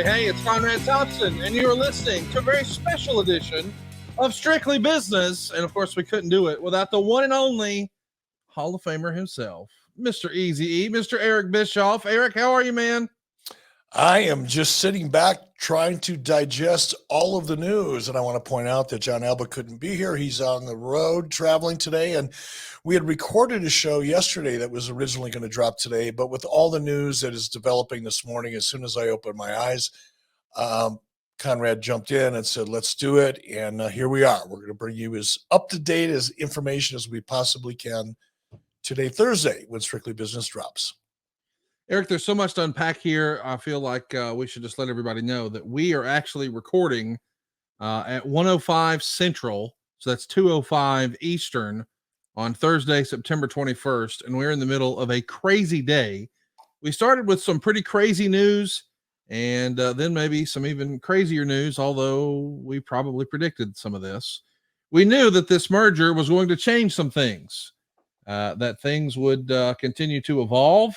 Hey, it's Conrad Thompson, and you're listening to a very special edition of Strictly Business. And of course, we couldn't do it without the one and only Hall of Famer himself, Mr. Easy E, Mr. Eric Bischoff. Eric, how are you, man? I am just sitting back trying to digest all of the news. And I want to point out that John Alba couldn't be here. He's on the road traveling today. And we had recorded a show yesterday that was originally going to drop today. But with all the news that is developing this morning, as soon as I opened my eyes, Conrad jumped in and said, let's do it. And here we are. We're going to bring you as up-to-date as information as we possibly can today, Thursday, when Strictly Business drops. Eric, there's so much to unpack here. I feel like we should just let everybody know that we are actually recording at 1:05 Central. So that's 2:05 Eastern on Thursday, September 21st. And we're in the middle of a crazy day. We started with some pretty crazy news and then maybe some even crazier news, although we probably predicted some of this. We knew that this merger was going to change some things, that things would continue to evolve.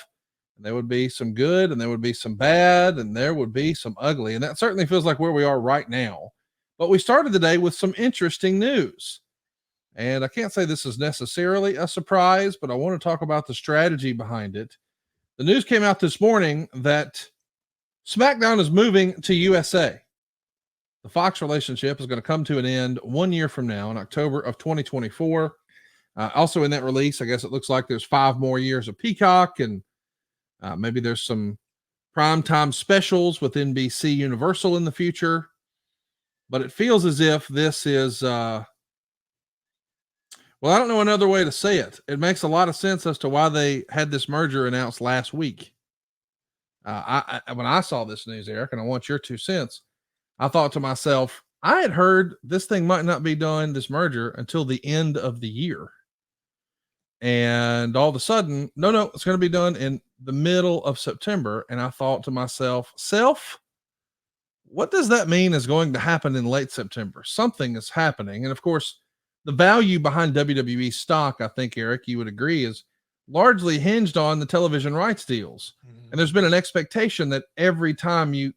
And there would be some good and there would be some bad and there would be some ugly. And that certainly feels like where we are right now. But we started the day with some interesting news. And I can't say this is necessarily a surprise, but I want to talk about the strategy behind it. The news came out this morning that SmackDown is moving to USA. The Fox relationship is going to come to an end 1 year from now in October of 2024. Also in that release, I guess it looks like there's 5 more years of Peacock and maybe there's some primetime specials with NBC Universal in the future, but it feels as if this is, well, I don't know another way to say it. It makes a lot of sense as to why they had this merger announced last week. When I saw this news, Eric, and I want your 2 cents, I thought to myself, I had heard this thing might not be done, this merger, until the end of the year. And all of a sudden, no, it's going to be done in the middle of September. And I thought to myself, what does that mean is going to happen in late September? Something is happening. And of course, the value behind WWE stock, I think, Eric, you would agree, is largely hinged on the television rights deals. Mm-hmm. And there's been an expectation that every time you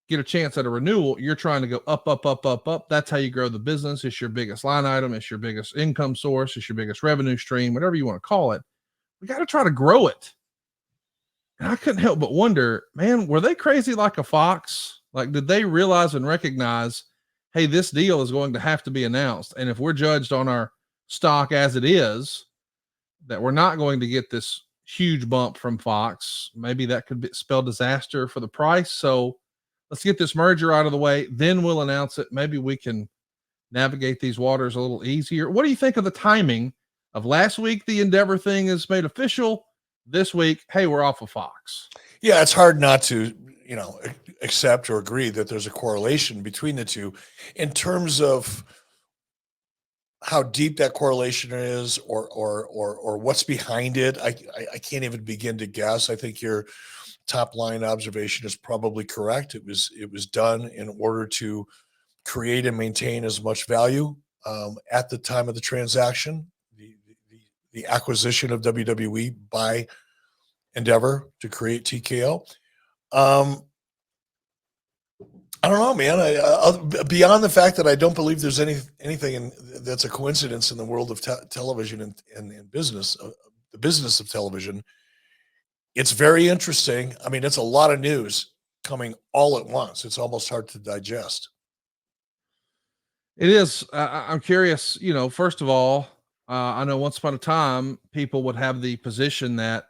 get a chance at a renewal, you're trying to go up, up, up, up, up. That's how you grow the business. It's your biggest line item. It's your biggest income source. It's your biggest revenue stream, whatever you want to call it. We got to try to grow it. And I couldn't help but wonder, man, were they crazy like a fox? Like, did they realize and recognize, hey, this deal is going to have to be announced. And if we're judged on our stock as it is, that we're not going to get this huge bump from Fox, maybe that could spell disaster for the price. So let's get this merger out of the way. Then we'll announce it. Maybe we can navigate these waters a little easier. What do you think of the timing of last week? The Endeavor thing is made official. This week, hey, we're off of Fox. Yeah, it's hard not to, accept or agree that there's a correlation between the two. In terms of how deep that correlation is or what's behind it, I can't even begin to guess. I think your top line observation is probably correct. It was done in order to create and maintain as much value at the time of the transaction, the acquisition of WWE by Endeavor to create TKO. I don't know, man. Beyond the fact that I don't believe there's anything that's a coincidence in the world of television and business, the business of television. It's very interesting. I mean, it's a lot of news coming all at once. It's almost hard to digest. It is. I'm curious, first of all, I know once upon a time, people would have the position that,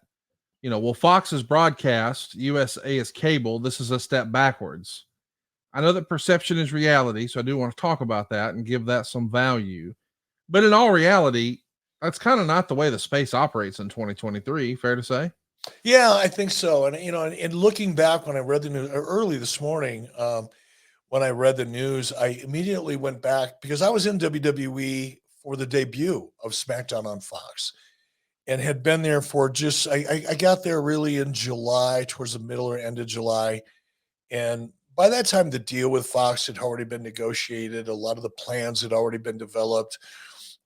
well, Fox is broadcast, USA is cable. This is a step backwards. I know that perception is reality, so I do want to talk about that and give that some value. But in all reality, that's kind of not the way the space operates in 2023. Fair to say? Yeah, I think so. And, and looking back when I read the news early this morning, when I read the news, I immediately went back because I was in WWE for the debut of SmackDown on Fox and had been there for I got there really in July, towards the middle or end of July. And by that time, the deal with Fox had already been negotiated. A lot of the plans had already been developed.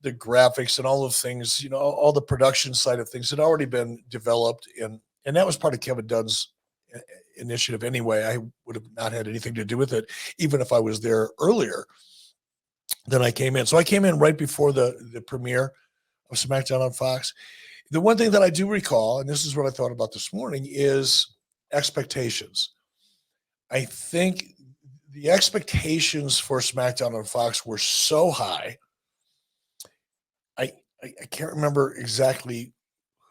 The graphics and all of things, all the production side of things had already been developed. And that was part of Kevin Dunn's initiative anyway. I would have not had anything to do with it, even if I was there earlier than I came in. So I came in right before the premiere of SmackDown on Fox. The one thing that I do recall, and this is what I thought about this morning, is expectations. I think the expectations for SmackDown on Fox were so high. I can't remember exactly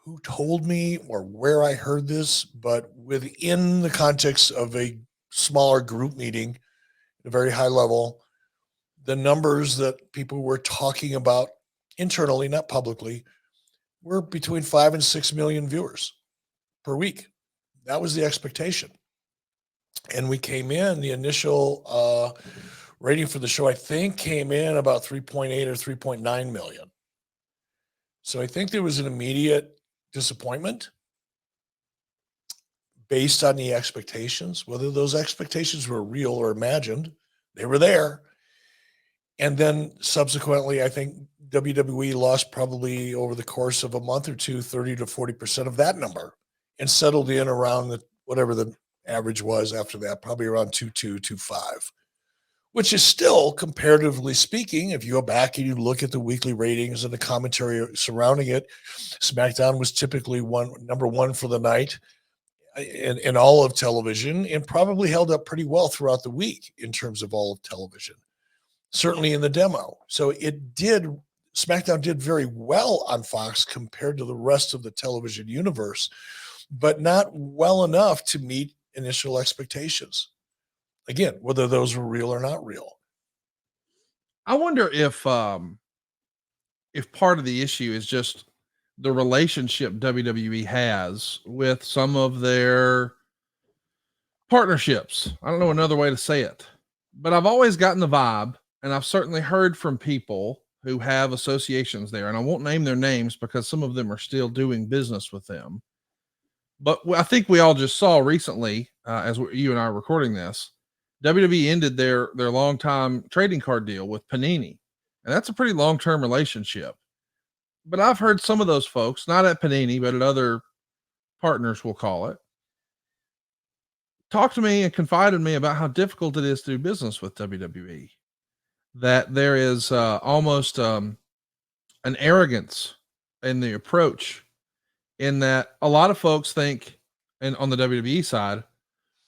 who told me or where I heard this, but within the context of a smaller group meeting at a very high level, the numbers that people were talking about internally, not publicly, were between 5 and 6 million viewers per week. That was the expectation. And we came in, the initial rating for the show, I think, came in about 3.8 or 3.9 million. So I think there was an immediate disappointment based on the expectations. Whether those expectations were real or imagined, they were there. And then subsequently, I think WWE lost probably over the course of a month or two, 30 to 40% of that number, and settled in around whatever the average was after that, probably around 2.2, 2.5, which is still, comparatively speaking, if you go back and you look at the weekly ratings and the commentary surrounding it, SmackDown was typically number one for the night in all of television, and probably held up pretty well throughout the week in terms of all of television, certainly in the demo. So SmackDown did very well on Fox compared to the rest of the television universe, but not well enough to meet initial expectations. Again, whether those were real or not real. I wonder if part of the issue is just the relationship WWE has with some of their partnerships. I don't know another way to say it, but I've always gotten the vibe, and I've certainly heard from people who have associations there, and I won't name their names because some of them are still doing business with them. But I think we all just saw recently, you and I are recording this, WWE ended their long-time trading card deal with Panini, and that's a pretty long-term relationship. But I've heard some of those folks, not at Panini, but at other partners, we'll call it, talk to me and confide in me about how difficult it is to do business with WWE. That there is almost an arrogance in the approach, in that a lot of folks think, and on the WWE side,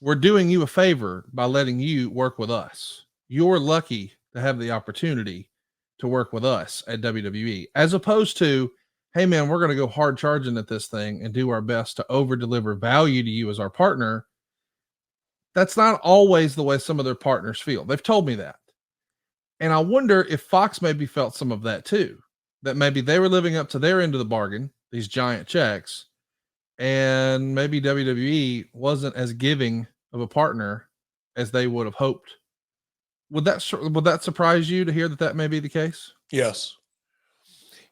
we're doing you a favor by letting you work with us. You're lucky to have the opportunity to work with us at WWE, as opposed to, hey man, we're going to go hard charging at this thing and do our best to over deliver value to you as our partner. That's not always the way some of their partners feel. They've told me that. And I wonder if Fox maybe felt some of that too, that maybe they were living up to their end of the bargain, these giant checks, and maybe WWE wasn't as giving of a partner as they would have hoped. Would that surprise you to hear that may be the case? Yes.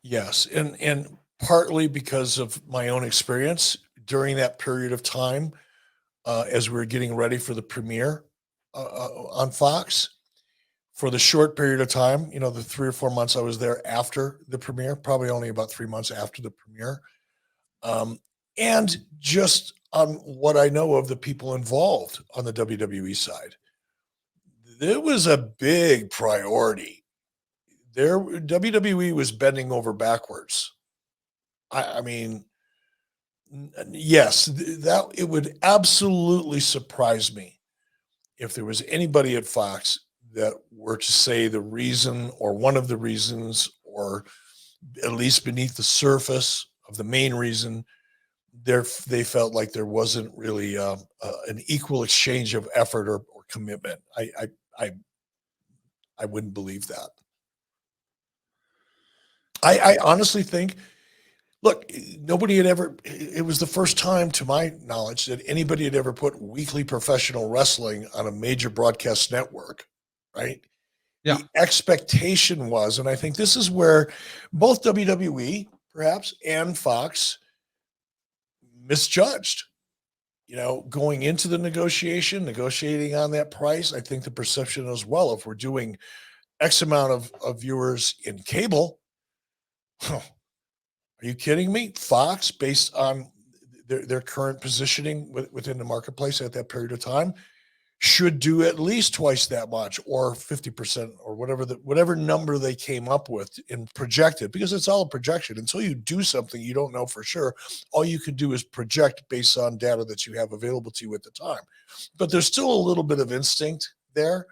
Yes. And partly because of my own experience during that period of time, as we were getting ready for the premiere on Fox, for the short period of time, the 3 or 4 months I was there after the premiere, probably only about 3 months after the premiere. And just on what I know of the people involved on the WWE side, there was a big priority. WWE was bending over backwards. I mean, yes, that it would absolutely surprise me if there was anybody at Fox that were to say the reason, or one of the reasons, or at least beneath the surface of the main reason, they felt like there wasn't really an equal exchange of effort or commitment. I wouldn't believe that. I honestly think, look, nobody had ever, it was the first time to my knowledge that anybody had ever put weekly professional wrestling on a major broadcast network, right? Yeah. The expectation was, and I think this is where both WWE perhaps and Fox misjudged, going into the negotiating on that price. I think the perception as well, if we're doing X amount of viewers in cable, are you kidding me? Fox, based on their current positioning within the marketplace at that period of time, should do at least twice that much, or 50%, or whatever number they came up with and projected, because it's all a projection. Until you do something, you don't know for sure. All you can do is project based on data that you have available to you at the time. But there's still a little bit of instinct there.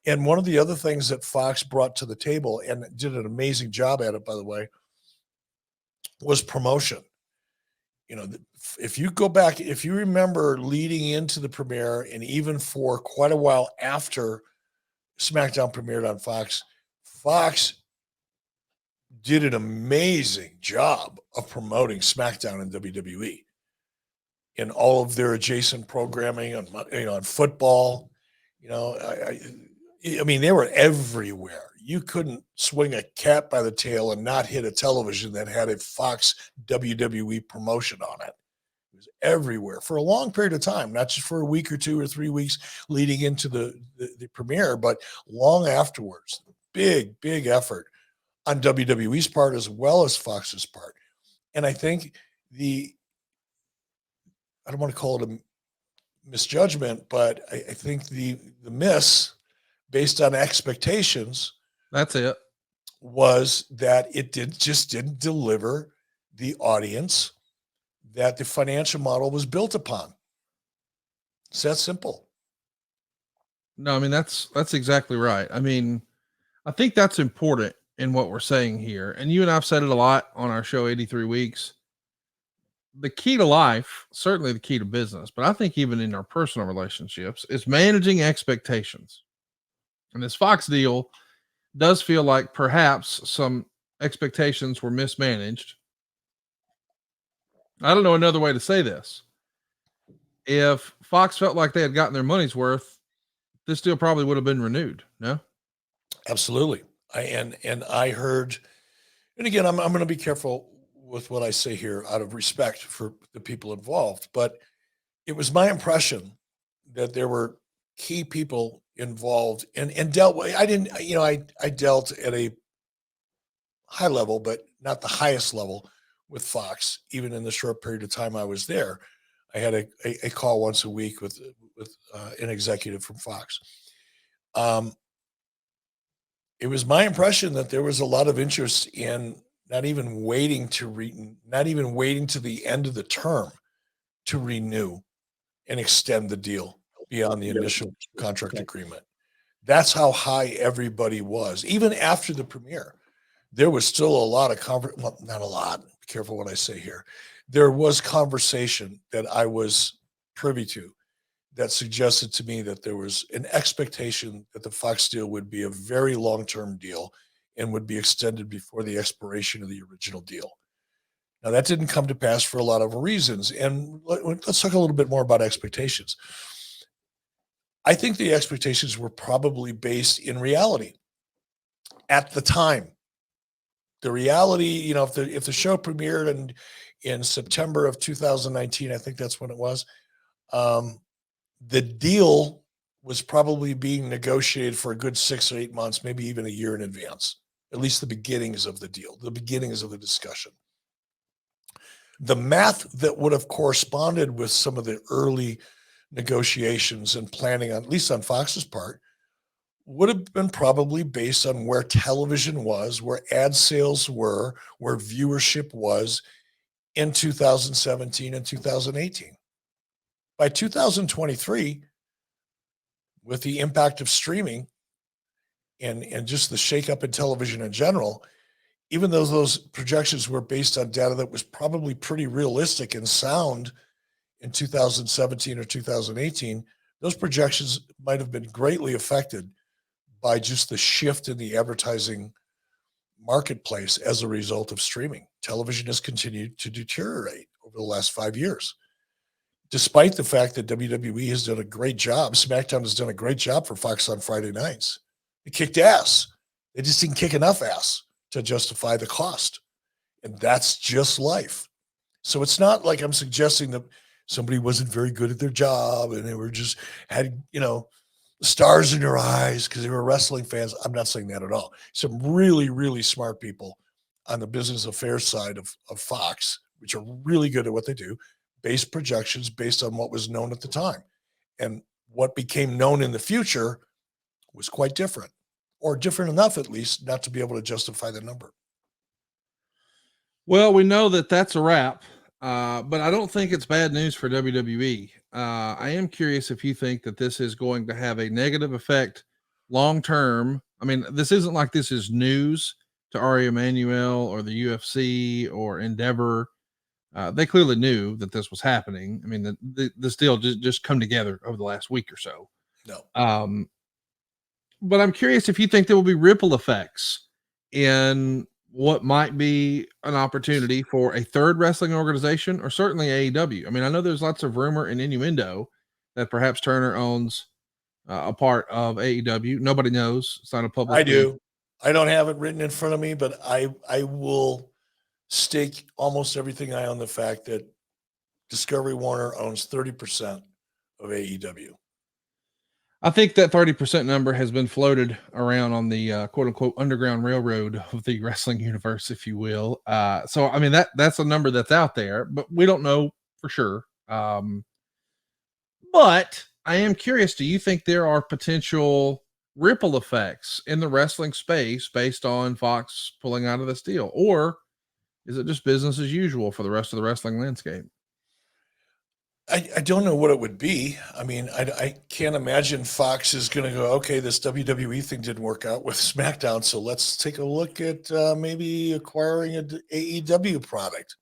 And one of the other things that Fox brought to the table, and did an amazing job at it, by the way, was promotion. If you go back, if you remember leading into the premiere, and even for quite a while after SmackDown premiered on Fox, Fox did an amazing job of promoting SmackDown and WWE in all of their adjacent programming on football. I mean, they were everywhere. You couldn't swing a cat by the tail and not hit a television that had a Fox WWE promotion on it. It was everywhere for a long period of time, not just for a week or 2 or 3 weeks leading into the premiere, but long afterwards. Big, big effort on WWE's part as well as Fox's part. And I think I don't want to call it a misjudgment, but I think the miss based on expectations, that's it, was that it didn't deliver the audience that the financial model was built upon. It's that simple. No, I mean, that's exactly right. I mean, I think that's important in what we're saying here. And you and I've said it a lot on our show, 83 Weeks. The key to life, certainly the key to business, but I think even in our personal relationships, is managing expectations. And this Fox deal does feel like perhaps some expectations were mismanaged. I don't know another way to say this. If Fox felt like they had gotten their money's worth, this deal probably would have been renewed. No? Absolutely. I heard, and again, I'm going to be careful with what I say here out of respect for the people involved, but it was my impression that there were key people involved and dealt with. I dealt at a high level, but not the highest level with Fox, even in the short period of time I was there. I had a call once a week with an executive from Fox. It was my impression that there was a lot of interest in not even waiting to the end of the term to renew and extend the deal beyond the initial contract agreement. That's how high everybody was. Even after the premiere, there was still a lot of well, not a lot. Be careful what I say here. There was conversation that I was privy to that suggested to me that there was an expectation that the Fox deal would be a very long-term deal and would be extended before the expiration of the original deal. Now, that didn't come to pass for a lot of reasons. And let's talk a little bit more about expectations. I think the expectations were probably based in reality at the time. The reality, if the show premiered in September of 2019, I think that's when it was, the deal was probably being negotiated for a good 6 or 8 months, maybe even a year in advance, at least the beginnings of the deal, the beginnings of the discussion. The math that would have corresponded with some of the early negotiations and planning, at least on Fox's part, would have been probably based on where television was, where ad sales were, where viewership was in 2017 and 2018. By 2023, with the impact of streaming and just the shakeup in television in general, even though those projections were based on data that was probably pretty realistic and sound in 2017 or 2018, those projections might have been greatly affected by just the shift in the advertising marketplace as a result of streaming. Television has continued to deteriorate over the last 5 years. Despite the fact that WWE has done a great job, SmackDown has done a great job for Fox on Friday nights. They kicked ass. They just didn't kick enough ass to justify the cost. And that's just life. So it's not like I'm suggesting that somebody wasn't very good at their job and they were just had, stars in their eyes because they were wrestling fans. I'm not saying that at all. Some really, really smart people on the business affairs side of Fox, which are really good at what they do, based projections based on what was known at the time. And what became known in the future was quite different, or different enough at least not to be able to justify the number. Well, we know that that's a wrap, but I don't think it's bad news for WWE. I am curious if you think that this is going to have a negative effect long term. I mean, this isn't like this is news to Ari Emanuel or the UFC or Endeavor. They clearly knew that this was happening. I mean, this deal just come together over the last week or so. No. But I'm curious if you think there will be ripple effects in what might be an opportunity for a third wrestling organization, or certainly AEW. I mean, I know there's lots of rumor and innuendo that perhaps Turner owns a part of AEW. Nobody knows. It's not a public. I do. I don't have it written in front of me, but I will stake almost everything I own the fact that Discovery Warner owns 30% of AEW. I think that 30% number has been floated around on the quote unquote underground railroad of the wrestling universe, if you will. So, I mean, that's a number that's out there, but we don't know for sure. But I am curious, do you think there are potential ripple effects in the wrestling space based on Fox pulling out of this deal? Or is it just business as usual for the rest of the wrestling landscape? I don't know what it would be. I mean, I can't imagine Fox is going to go, okay, this WWE thing didn't work out with SmackDown, so let's take a look at maybe acquiring an AEW product.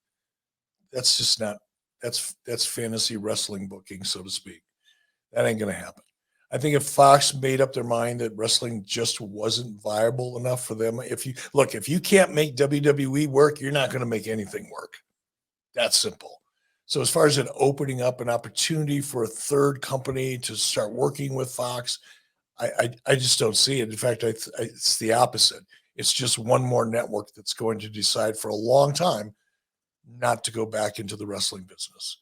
That's just not, that's fantasy wrestling booking, so to speak. That ain't going to happen. I think if Fox made up their mind that wrestling just wasn't viable enough for them, if you can't make WWE work, you're not going to make anything work. That's simple. So as far as it opening up an opportunity for a third company to start working with Fox, I just don't see it. In fact, it's the opposite. It's just one more network that's going to decide for a long time not to go back into the wrestling business.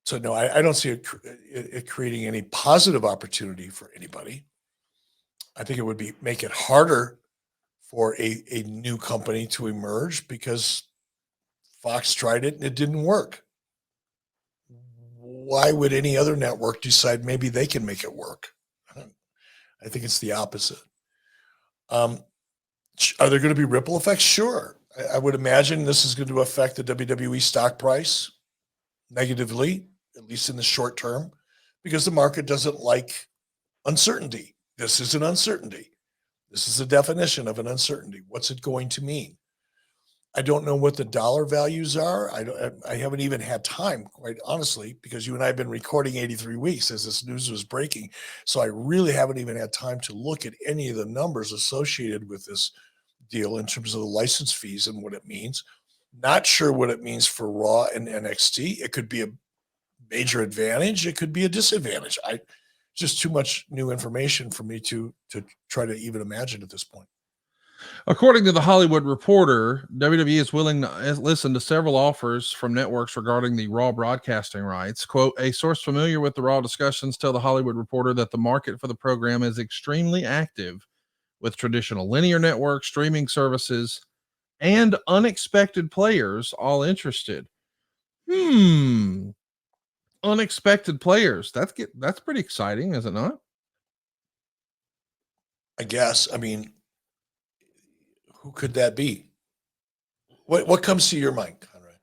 So no, I don't see it creating any positive opportunity for anybody. I think it would make it harder for a new company to emerge because Fox tried it and it didn't work. Why would any other network decide maybe they can make it work? I think it's the opposite. Are there going to be ripple effects? Sure. I would imagine this is going to affect the WWE stock price negatively, at least in the short term, because the market doesn't like uncertainty. This is an uncertainty. This is a definition of an uncertainty. What's it going to mean? I don't know what the dollar values are. I haven't even had time, quite honestly, because you and I have been recording 83 weeks as this news was breaking. So I really haven't even had time to look at any of the numbers associated with this deal in terms of the license fees and what it means. Not sure what it means for Raw and NXT. It could be a major advantage. It could be a disadvantage. Just too much new information for me to try to even imagine at this point. According to the Hollywood Reporter, WWE is willing to listen to several offers from networks regarding the Raw broadcasting rights. Quote, a source familiar with the Raw discussions tell the Hollywood Reporter that the market for the program is extremely active, with traditional linear networks, streaming services, and unexpected players all interested. Unexpected players. That's pretty exciting, is it not? I guess. I mean, who could that be? What comes to your mind, Conrad?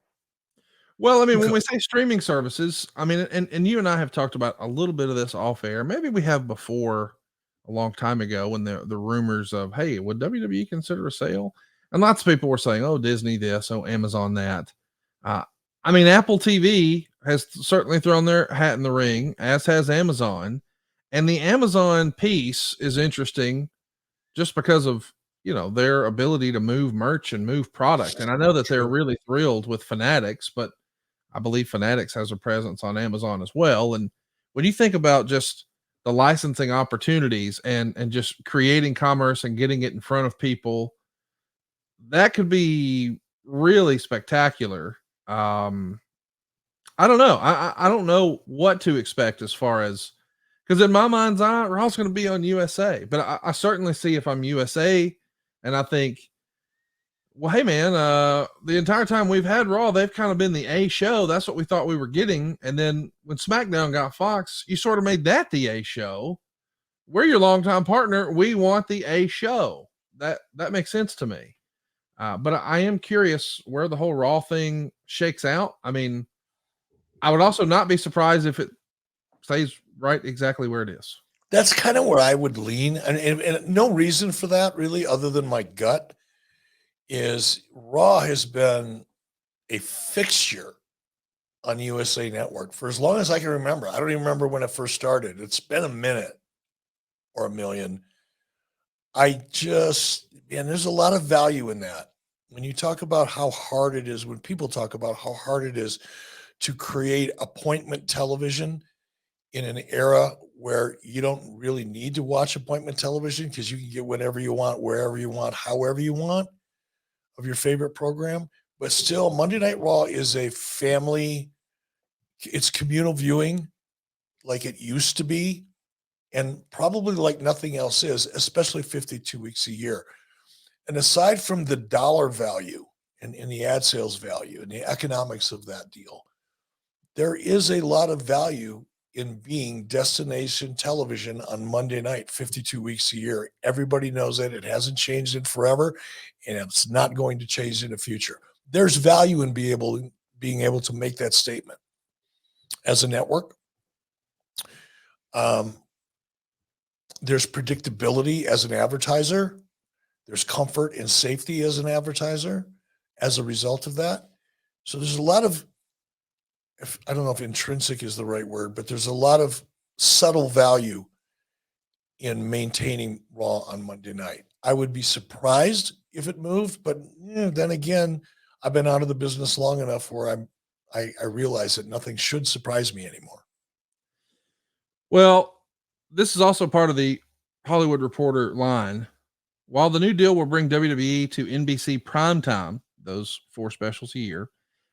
Well, I mean, when we say streaming services, I mean, and you and I have talked about a little bit of this off air. Maybe we have before a long time ago when the rumors of, hey, would WWE consider a sale? And lots of people were saying, oh, Disney this, oh, Amazon that. I mean, Apple TV has certainly thrown their hat in the ring, as has Amazon. And the Amazon piece is interesting just because of their ability to move merch and move product. And I know that they're really thrilled with Fanatics, but I believe Fanatics has a presence on Amazon as well. And when you think about just the licensing opportunities and just creating commerce and getting it in front of people, that could be really spectacular. I don't know. I don't know what to expect as far as, because in my mind's eye, Raw's going to be on USA, but I certainly see if I'm USA and I think well, hey man, the entire time we've had Raw, they've kind of been the A show. That's what we thought we were getting. And then when SmackDown got Fox, you sort of made that the A show. We're your longtime partner. We want the A show. That makes sense to me. But I am curious where the whole Raw thing shakes out. I mean, I would also not be surprised if it stays right exactly where it is. That's kind of where I would lean, and no reason for that really, other than my gut. Is Raw has been a fixture on USA Network for as long as I can remember. I don't even remember when it first started. It's been a minute or a million. There's a lot of value in that. When you talk about how hard it is, when people talk about how hard it is to create appointment television in an era where you don't really need to watch appointment television because you can get whatever you want, wherever you want, however you want of your favorite program. But still, Monday Night Raw is a family, it's communal viewing like it used to be, and probably like nothing else is, especially 52 weeks a year. And aside from the dollar value and the ad sales value and the economics of that deal, there is a lot of value in being destination television on Monday night, 52 weeks a year. Everybody knows it. It hasn't changed in forever, and it's not going to change in the future. There's value in being able to make that statement as a network. There's predictability as an advertiser. There's comfort and safety as an advertiser as a result of that. So there's a lot of, I don't know if intrinsic is the right word, but there's a lot of subtle value in maintaining Raw on Monday night. I would be surprised if it moved, but then again, I've been out of the business long enough where I realize that nothing should surprise me anymore. Well, this is also part of the Hollywood Reporter line. While the new deal will bring WWE to NBC primetime, those 4 specials a year,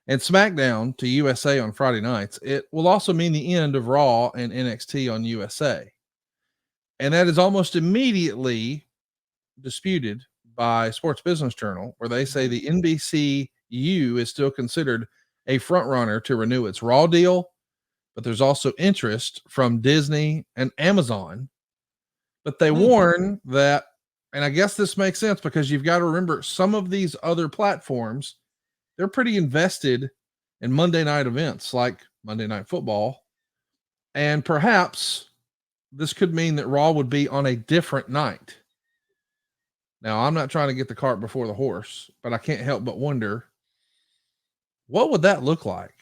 and SmackDown to USA on Friday nights, it will also mean the end of Raw and NXT on USA. And that is almost immediately disputed by Sports Business Journal, where they say the NBCU is still considered a frontrunner to renew its Raw deal, but there's also interest from Disney and Amazon. But they warn that, and I guess this makes sense because you've got to remember some of these other platforms, they're pretty invested in Monday night events like Monday Night Football. And perhaps this could mean that Raw would be on a different night. Now, I'm not trying to get the cart before the horse, but I can't help but wonder, what would that look like?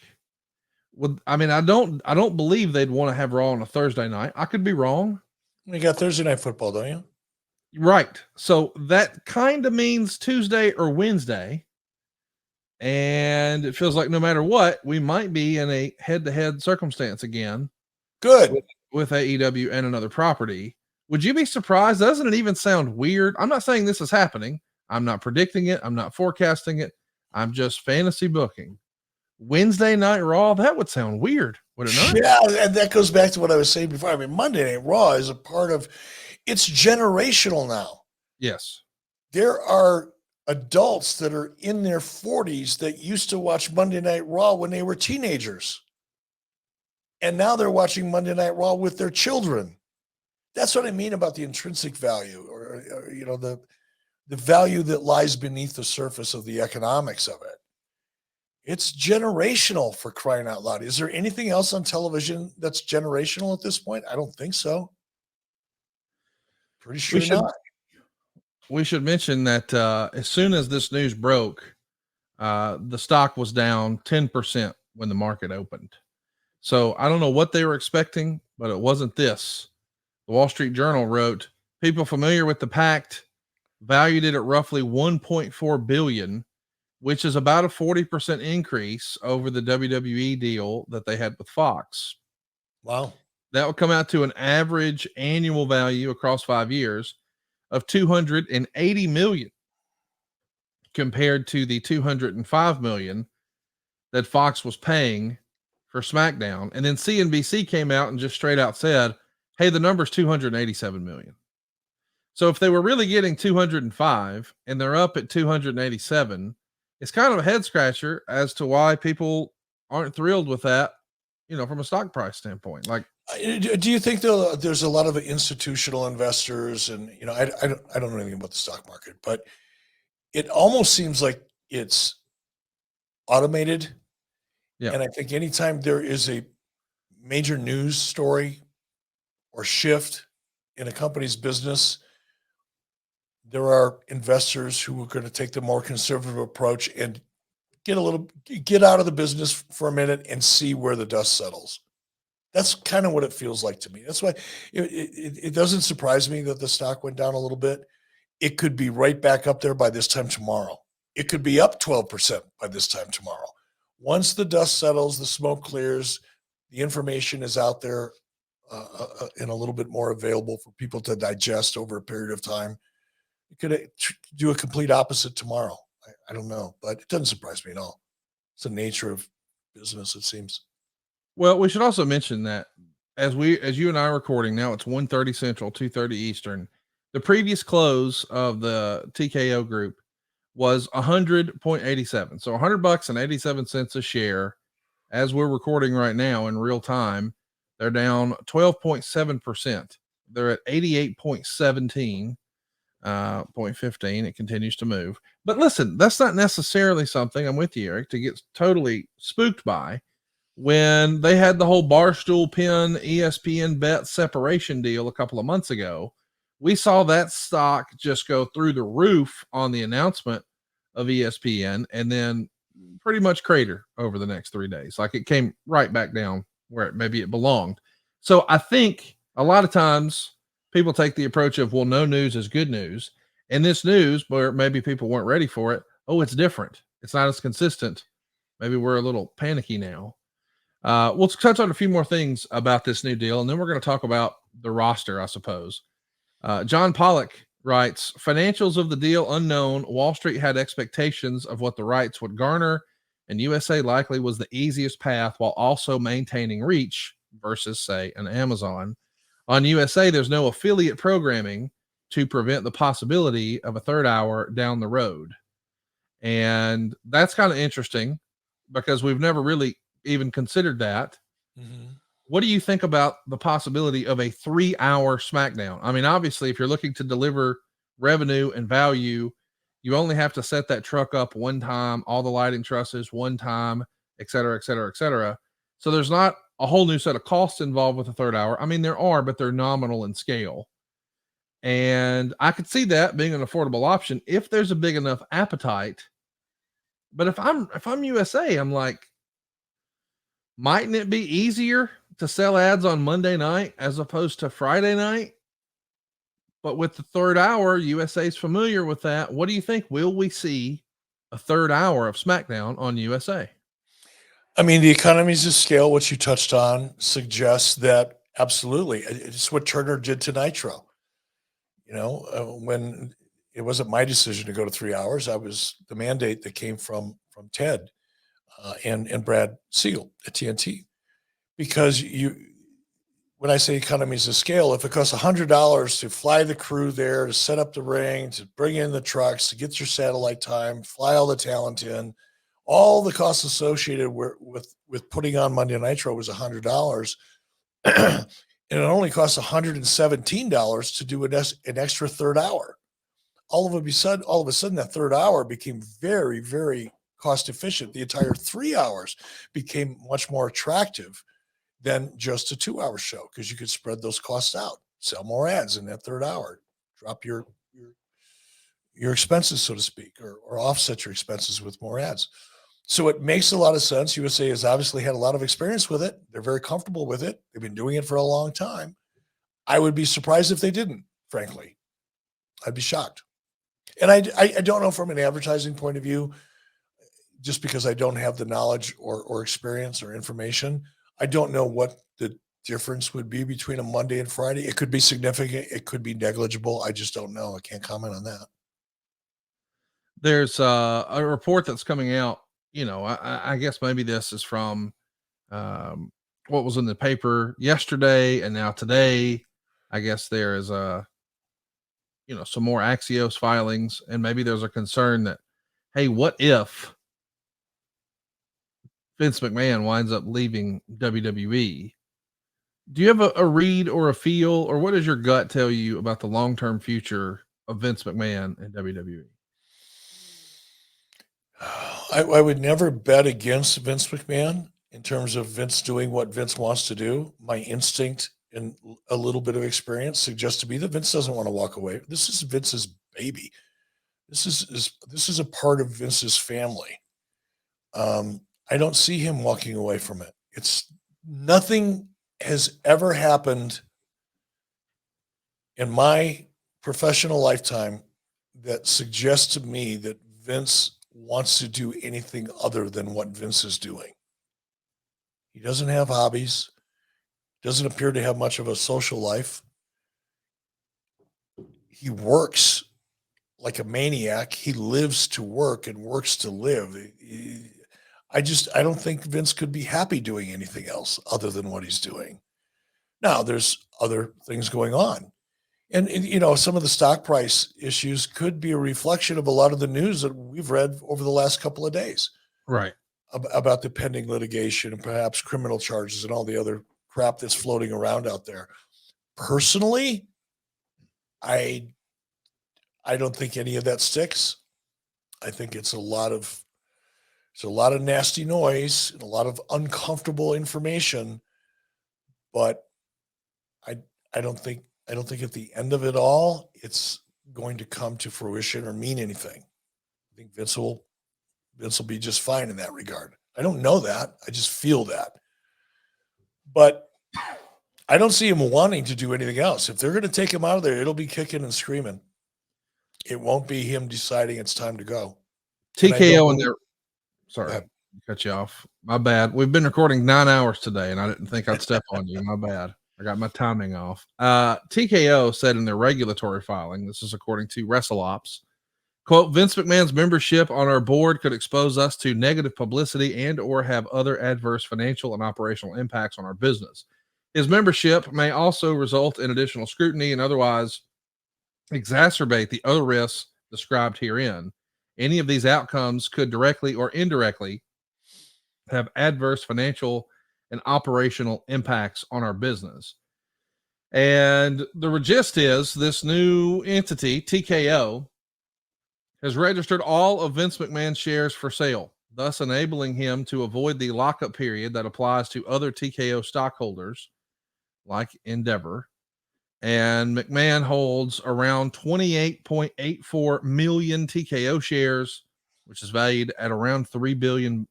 I don't believe they'd want to have Raw on a Thursday night. I could be wrong. You got Thursday Night Football, don't you? Right. So that kind of means Tuesday or Wednesday. And it feels like no matter what, we might be in a head-to-head circumstance again. Good. With AEW and another property. Would you be surprised? Doesn't it even sound weird? I'm not saying this is happening. I'm not predicting it. I'm not forecasting it. I'm just fantasy booking. Wednesday Night Raw, that would sound weird, would it not? Yeah, and that goes back to what I was saying before. I mean, Monday Night Raw is a part of, it's generational now. Yes. There are adults that are in their 40s that used to watch Monday Night Raw when they were teenagers. And now they're watching Monday Night Raw with their children. That's what I mean about the intrinsic value, or the value that lies beneath the surface of the economics of it. It's generational, for crying out loud. Is there anything else on television that's generational at this point? I don't think so. Pretty sure not. We should mention that as soon as this news broke, the stock was down 10% when the market opened. So I don't know what they were expecting, but it wasn't this. The Wall Street Journal wrote, people familiar with the pact valued it at roughly $1.4 billion, which is about a 40% increase over the WWE deal that they had with Fox. Wow. That would come out to an average annual value across 5 years of $280 million compared to the $205 million that Fox was paying for SmackDown. And then CNBC came out and just straight out said, hey, the number's $287 million. So if they were really getting 205 and they're up at 287, it's kind of a head scratcher as to why people aren't thrilled with that, from a stock price standpoint. Like, Do you think though there's a lot of institutional investors, and I don't know anything about the stock market, but it almost seems like it's automated. yeah, And I think anytime there is a major news story or shift in a company's business, there are investors who are going to take the more conservative approach and get out of the business for a minute and see where the dust settles. That's kind of what it feels like to me. That's why it doesn't surprise me that the stock went down a little bit. It could be right back up there by this time tomorrow. It could be up 12% by this time tomorrow. Once the dust settles, the smoke clears, the information is out there and a little bit more available for people to digest over a period of time. It could do a complete opposite tomorrow. I don't know, but it doesn't surprise me at all. It's the nature of business, it seems. well, we should also mention that as you and I are recording now, it's 1:30 Central, 2:30 Eastern. The previous close of the TKO group was 100.87. So $100 and 87 cents a share. As we're recording right now in real time, they're down 12.7%. They're at 88.17, 0.15. It continues to move. But listen, that's not necessarily something, I'm with you, Eric, to get totally spooked by. When they had the whole Barstool Pin ESPN bet separation deal a couple of months ago, we saw that stock just go through the roof on the announcement of ESPN and then pretty much crater over the next 3 days. Like it came right back down where maybe it belonged. So I think a lot of times people take the approach of, well, no news is good news. And this news, where maybe people weren't ready for it, oh, it's different. It's not as consistent. Maybe we're a little panicky now. We'll touch on a few more things about this new deal, and then we're going to talk about the roster, I suppose. John Pollock writes, financials of the deal unknown. Wall Street had expectations of what the rights would garner, and USA likely was the easiest path while also maintaining reach versus, say, an Amazon. On USA, there's no affiliate programming to prevent the possibility of a third hour down the road. And that's kind of interesting because we've never really even considered that. Mm-hmm. What do you think about the possibility of a 3-hour SmackDown? I mean, obviously, if you're looking to deliver revenue and value, you only have to set that truck up one time, all the lighting trusses one time, et cetera, et cetera, et cetera. So there's not a whole new set of costs involved with the third hour. I mean, there are, but they're nominal in scale. And I could see that being an affordable option if there's a big enough appetite. But if I'm USA, I'm like, mightn't it be easier to sell ads on Monday night as opposed to Friday night? But with the third hour, USA is familiar with that. What do you think? Will we see a third hour of SmackDown on USA? I mean, the economies of scale, which you touched on, suggests that absolutely. It's what Turner did to Nitro. When it wasn't my decision to go to 3 hours, I was the mandate that came from Ted and Brad Siegel at TNT. Because when I say economies of scale, if it costs $100 to fly the crew there, to set up the ring, to bring in the trucks, to get your satellite time, fly all the talent in, all the costs associated with putting on Monday Nitro was $100, and it only costs $117 to do an extra third hour. All of a sudden, that third hour became very, very cost efficient. The entire 3 hours became much more attractive than just a 2-hour show because you could spread those costs out, sell more ads in that third hour, drop your expenses, so to speak, or offset your expenses with more ads. So it makes a lot of sense. USA has obviously had a lot of experience with it. They're very comfortable with it. They've been doing it for a long time. I would be surprised if they didn't, frankly. I'd be shocked. And I don't know from an advertising point of view, just because I don't have the knowledge or experience or information, I don't know what the difference would be between a Monday and Friday. It could be significant. It could be negligible. I just don't know. I can't comment on that. There's a report that's coming out. I guess maybe this is from what was in the paper yesterday and now today. I guess there is some more Axios filings, and maybe there's a concern that, hey, what if Vince McMahon winds up leaving WWE? Do you have a read or a feel, or what does your gut tell you about the long-term future of Vince McMahon and WWE? I would never bet against Vince McMahon in terms of Vince doing what Vince wants to do. My instinct and a little bit of experience suggests to me that Vince doesn't want to walk away. This is Vince's baby. This is a part of Vince's family. I don't see him walking away from it. It's nothing has ever happened in my professional lifetime that suggests to me that Vince wants to do anything other than what Vince is doing. He doesn't have hobbies, doesn't appear to have much of a social life. He works like a maniac. He lives to work and works to live. I don't think Vince could be happy doing anything else other than what he's doing. Now, there's other things going on. And some of the stock price issues could be a reflection of a lot of the news that we've read over the last couple of days. Right. About the pending litigation and perhaps criminal charges and all the other crap that's floating around out there. Personally, I don't think any of that sticks. I think it's a lot of nasty noise and a lot of uncomfortable information, but I don't think at the end of it all it's going to come to fruition or mean anything. I think Vince will be just fine in that regard. I don't know that. I just feel that. But I don't see him wanting to do anything else. If they're going to take him out of there, it'll be kicking and screaming. It won't be him deciding it's time to go. TKO in there. Sorry, cut you off. My bad. We've been recording 9 hours today, and I didn't think I'd step on you. My bad. I got my timing off. TKO said in their regulatory filing, this is according to WrestleOps, quote, Vince McMahon's membership on our board could expose us to negative publicity and or have other adverse financial and operational impacts on our business. His membership may also result in additional scrutiny and otherwise exacerbate the other risks described herein. Any of these outcomes could directly or indirectly have adverse financial and operational impacts on our business. And the gist is this new entity, TKO, has registered all of Vince McMahon's shares for sale, thus enabling him to avoid the lockup period that applies to other TKO stockholders like Endeavor. And McMahon holds around 28.84 million TKO shares, which is valued at around $3 billion.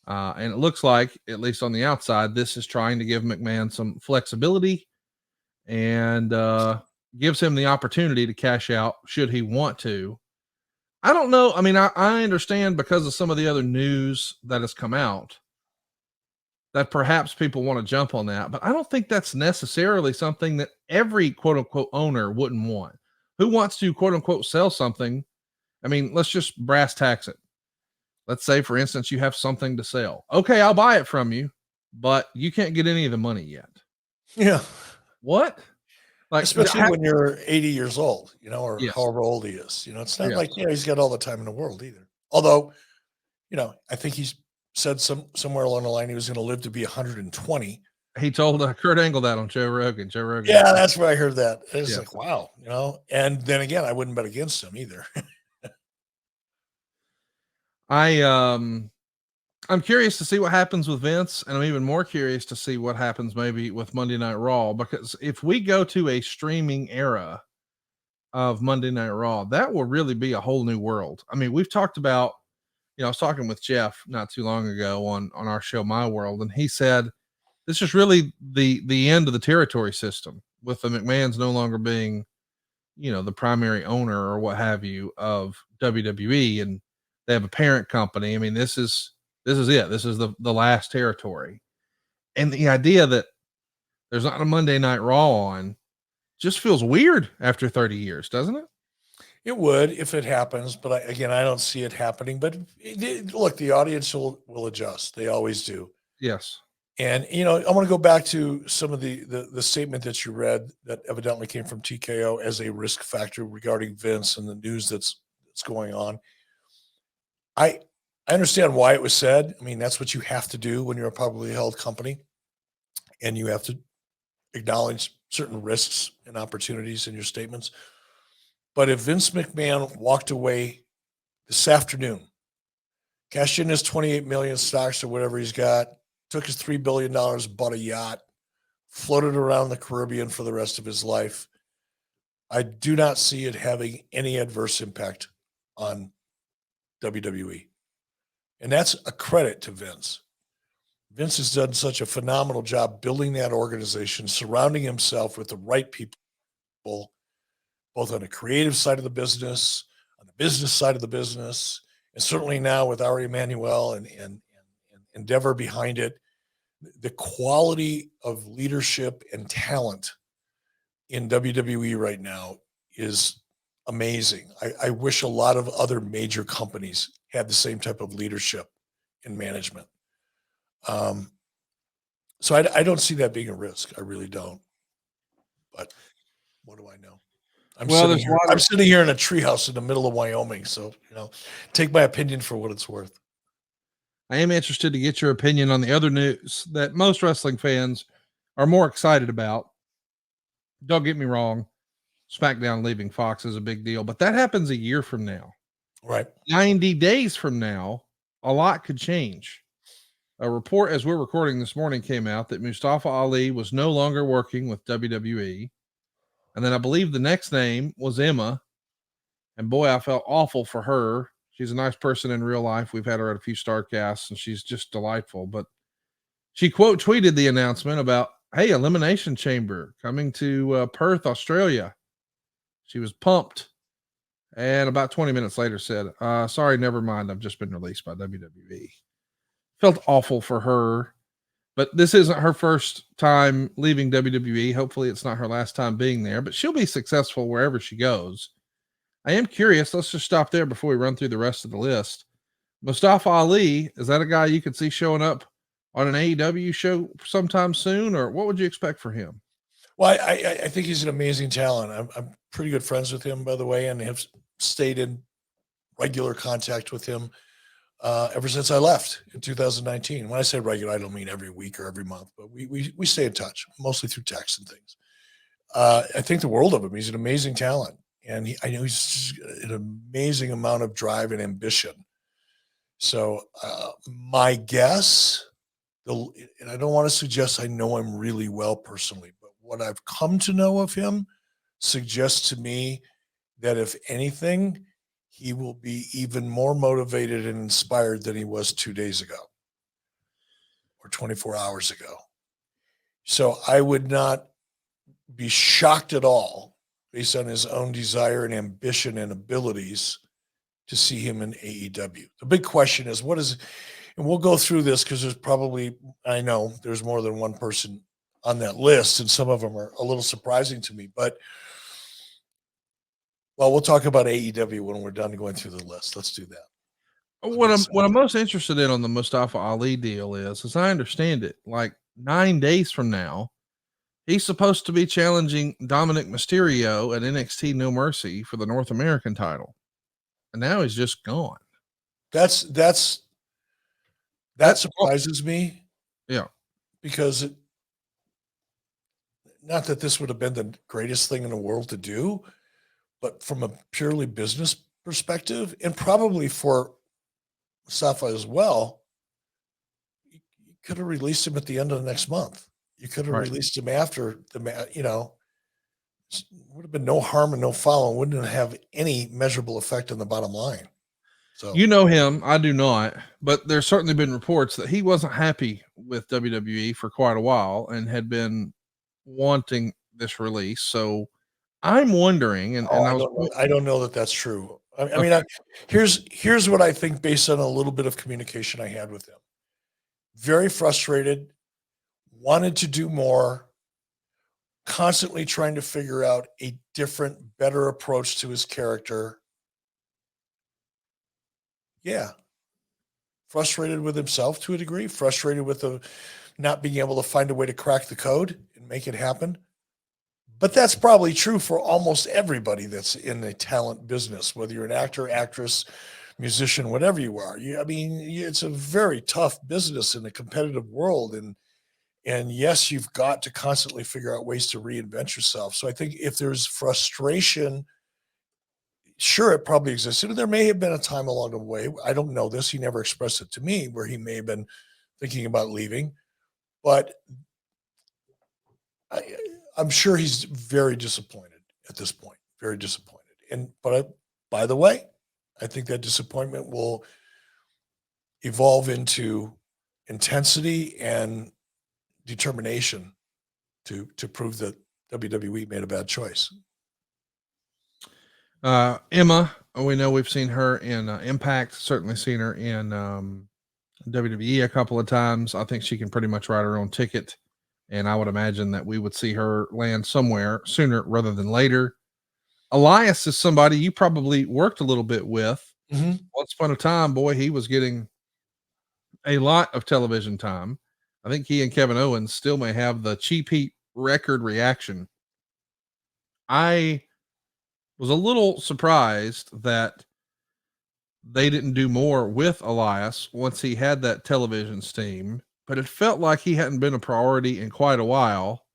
And it looks like, at least on the outside, this is trying to give McMahon some flexibility and gives him the opportunity to cash out should he want to. I don't know. I mean, I understand because of some of the other news that has come out that perhaps people want to jump on that, but I don't think that's necessarily something that every quote unquote owner wouldn't want. Who wants to quote unquote sell something? I mean, let's just brass tacks it. Let's say, for instance, you have something to sell. Okay, I'll buy it from you, but you can't get any of the money yet. Yeah. What? Like, especially when you're 80 years old, or yes. however old he is. It's not like, he's got all the time in the world either. Although, I think he's said somewhere along the line he was going to live to be 120. He told Kurt Angle that on Joe Rogan. Yeah, that's where I heard that. It's like, wow, and then again, I wouldn't bet against him either. I'm curious to see what happens with Vince, and I'm even more curious to see what happens maybe with Monday Night Raw, because if we go to a streaming era of Monday Night Raw, that will really be a whole new world. I mean, we've talked about, I was talking with Jeff not too long ago on our show, My World, and he said, this is really the end of the territory system with the McMahons no longer being, the primary owner or what have you of WWE, and they have a parent company. I mean, this is it. This is the last territory. And the idea that there's not a Monday Night Raw on just feels weird after 30 years, doesn't it? It would if it happens, but I don't see it happening. But look, the audience will adjust. They always do. Yes. And, I want to go back to some of the statement that you read that evidently came from TKO as a risk factor regarding Vince and the news that's going on. I understand why it was said. I mean, that's what you have to do when you're a publicly held company, and you have to acknowledge certain risks and opportunities in your statements. But if Vince McMahon walked away this afternoon, cashed in his 28 million stocks or whatever he's got, took his $3 billion, bought a yacht, floated around the Caribbean for the rest of his life, I do not see it having any adverse impact on WWE. And that's a credit to Vince. Vince has done such a phenomenal job building that organization, surrounding himself with the right people, both on the creative side of the business, on the business side of the business, and certainly now with Ari Emanuel and Endeavor behind it. The quality of leadership and talent in WWE right now is amazing. I wish a lot of other major companies had the same type of leadership and management. So I don't see that being a risk. I really don't. But what do I know? I'm sitting here in a treehouse in the middle of Wyoming. So, take my opinion for what it's worth. I am interested to get your opinion on the other news that most wrestling fans are more excited about. Don't get me wrong. SmackDown leaving Fox is a big deal, but that happens a year from now. Right. 90 days from now, a lot could change. A report as we're recording this morning came out that Mustafa Ali was no longer working with WWE. And then I believe the next name was Emma. And boy, I felt awful for her. She's a nice person in real life. We've had her at a few Starcasts and she's just delightful. But she quote tweeted the announcement about, hey, Elimination Chamber coming to Perth, Australia. She was pumped. And about 20 minutes later said, sorry, never mind. I've just been released by WWE. Felt awful for her, but this isn't her first time leaving WWE. Hopefully it's not her last time being there, but she'll be successful wherever she goes. I am curious. Let's just stop there before we run through the rest of the list. Mustafa Ali, is that a guy you could see showing up on an AEW show sometime soon, or what would you expect for him? Well, I think he's an amazing talent. I'm pretty good friends with him, by the way, and have stayed in regular contact with him ever since I left in 2019. When I say regular, I don't mean every week or every month, but we stay in touch, mostly through text and things. I think the world of him. He's an amazing talent, and I know he's an amazing amount of drive and ambition. So my guess, and I don't want to suggest I know him really well personally, but what I've come to know of him suggests to me that if anything, he will be even more motivated and inspired than he was 2 days ago or 24 hours ago. So I would not be shocked at all, based on his own desire and ambition and abilities, to see him in AEW. The big question is, and we'll go through this because I know there's more than one person on that list, and some of them are a little surprising to me, but we'll talk about AEW when we're done going through the list. Let's do that. What I'm most interested in on the Mustafa Ali deal is, as I understand it, like 9 days from now, he's supposed to be challenging Dominic Mysterio at NXT No Mercy for the North American title. And now he's just gone. That surprises me. Yeah. Because not that this would have been the greatest thing in the world to do, but from a purely business perspective, and probably for Mustafa as well, you could have released him at the end of the next month. You could have released him after would have been no harm and no foul, and wouldn't have any measurable effect on the bottom line. So you know him, I do not, but there's certainly been reports that he wasn't happy with WWE for quite a while and had been wanting this release. So I'm wondering, I don't know that that's true. I mean, here's what I think based on a little bit of communication I had with him. Very frustrated, wanted to do more, constantly trying to figure out a different, better approach to his character. Yeah. frustrated with himself to a degree, frustrated with the not being able to find a way to crack the code and make it happen. But that's probably true for almost everybody that's in the talent business, whether you're an actor, actress, musician, whatever you are. It's a very tough business in a competitive world. And yes, you've got to constantly figure out ways to reinvent yourself. So I think if there's frustration, sure, it probably existed. There may have been a time along the way. I don't know this. He never expressed it to me where he may have been thinking about leaving, but I'm sure he's very disappointed at this point, very disappointed. By the way, I think that disappointment will evolve into intensity and determination to prove that WWE made a bad choice. Emma, we know we've seen her in Impact, certainly seen her in WWE a couple of times. I think she can pretty much write her own ticket. And I would imagine that we would see her land somewhere sooner rather than later. Elias is somebody you probably worked a little bit with. Mm-hmm. Once upon a time, boy, he was getting a lot of television time. I think he and Kevin Owens still may have the Cheap Heat record reaction. I was a little surprised that they didn't do more with Elias once he had that television steam, but it felt like he hadn't been a priority in quite a while.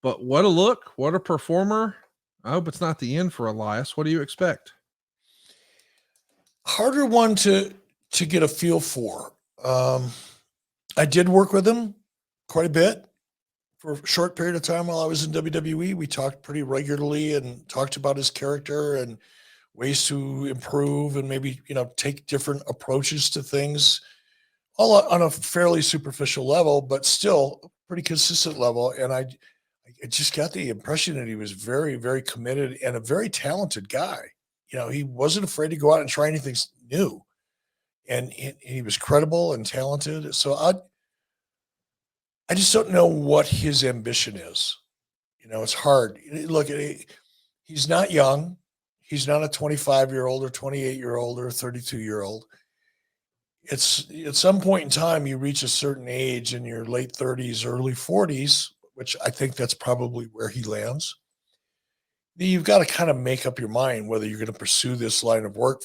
But what a look, what a performer. I hope it's not the end for Elias. What do you expect? Harder one to get a feel for. I did work with him quite a bit for a short period of time while I was in WWE. We talked pretty regularly and talked about his character and ways to improve and maybe, take different approaches to things, all on a fairly superficial level, but still a pretty consistent level. And I just got the impression that he was very, very committed and a very talented guy. He wasn't afraid to go out and try anything new. And he was credible and talented. So I just don't know what his ambition is. It's hard. Look, he's not young. He's not a 25-year-old or 28-year-old or 32-year-old. It's at some point in time, you reach a certain age in your late 30s, early 40s, which I think that's probably where he lands. You've got to kind of make up your mind whether you're going to pursue this line of work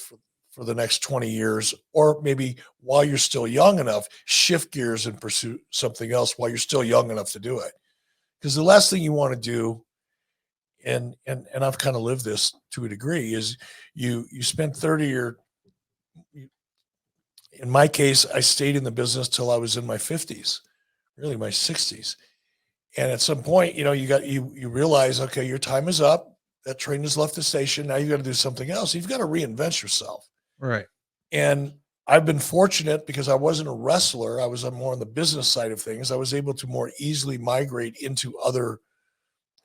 for the next 20 years, or maybe while you're still young enough, shift gears and pursue something else while you're still young enough to do it. Because the last thing you want to do, and I've kind of lived this to a degree, is you spent 30 or, in my case, I stayed in the business till I was in my 50s, really my 60s. And at some point, you realize, okay, your time is up. That train has left the station. Now you got to do something else. You've got to reinvent yourself. Right. And I've been fortunate because I wasn't a wrestler. I was more on the business side of things. I was able to more easily migrate into other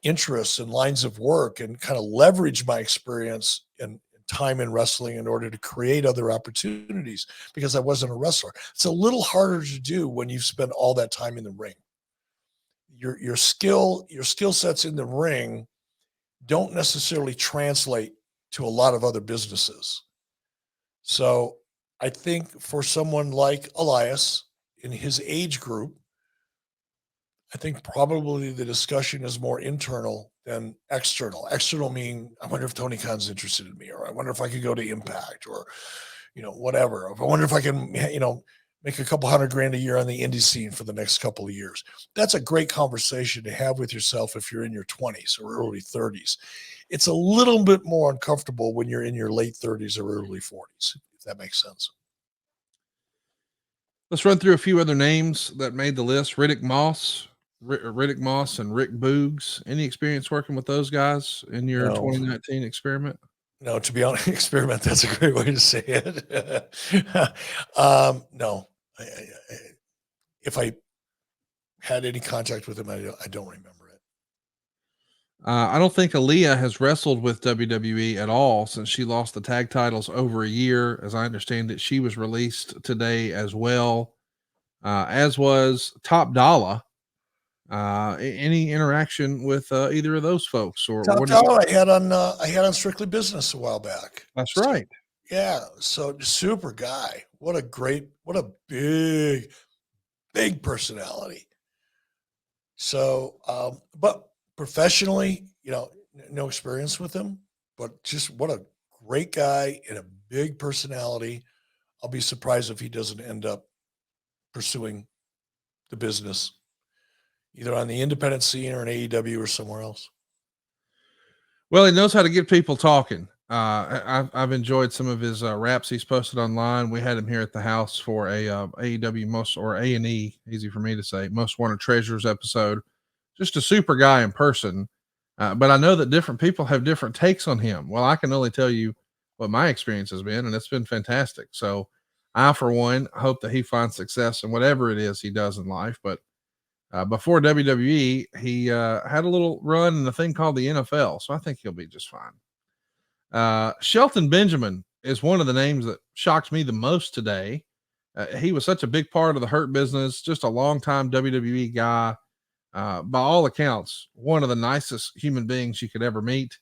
interests and lines of work and kind of leverage my experience and time in wrestling in order to create other opportunities because I wasn't a wrestler. It's a little harder to do when you've spent all that time in the ring. Your skill sets in the ring don't necessarily translate to a lot of other businesses. So I think for someone like Elias in his age group, I think probably the discussion is more internal than external. External meaning, I wonder if Tony Khan's interested in me, or I wonder if I could go to Impact, or, whatever. I wonder if I can, make a couple $100,000 a year on the indie scene for the next couple of years. That's a great conversation to have with yourself if you're in your 20s or early 30s. It's a little bit more uncomfortable when you're in your late 30s or early 40s, if that makes sense. Let's run through a few other names that made the list. Riddick Moss and Rick Boogs. Any experience working with those guys in your 2019 experiment? No, to be honest, experiment, that's a great way to say it. No. If I had any contact with him, I don't remember it. I don't think Aaliyah has wrestled with WWE at all since she lost the tag titles over a year. As I understand it, she was released today as well, as was Top Dollar. Any interaction with either of those folks, or Top what? Dollar I had on Strictly Business a while back. That's right. Yeah. So super guy. What a big personality. So, but professionally, no experience with him, but just what a great guy and a big personality. I'll be surprised if he doesn't end up pursuing the business either on the independent scene or in AEW or somewhere else. Well, he knows how to get people talking. I've enjoyed some of his raps he's posted online. We had him here at the house for a AEW most or A&E, easy for me to say, most wanted treasures episode. Just a super guy in person. But I know that different people have different takes on him. Well, I can only tell you what my experience has been, and it's been fantastic. So I, for one, hope that he finds success in whatever it is he does in life. But before WWE, he had a little run in a thing called the NFL. So I think he'll be just fine. Shelton Benjamin is one of the names that shocked me the most today. He was such a big part of the Hurt Business, just a longtime WWE guy. By all accounts, one of the nicest human beings you could ever meet,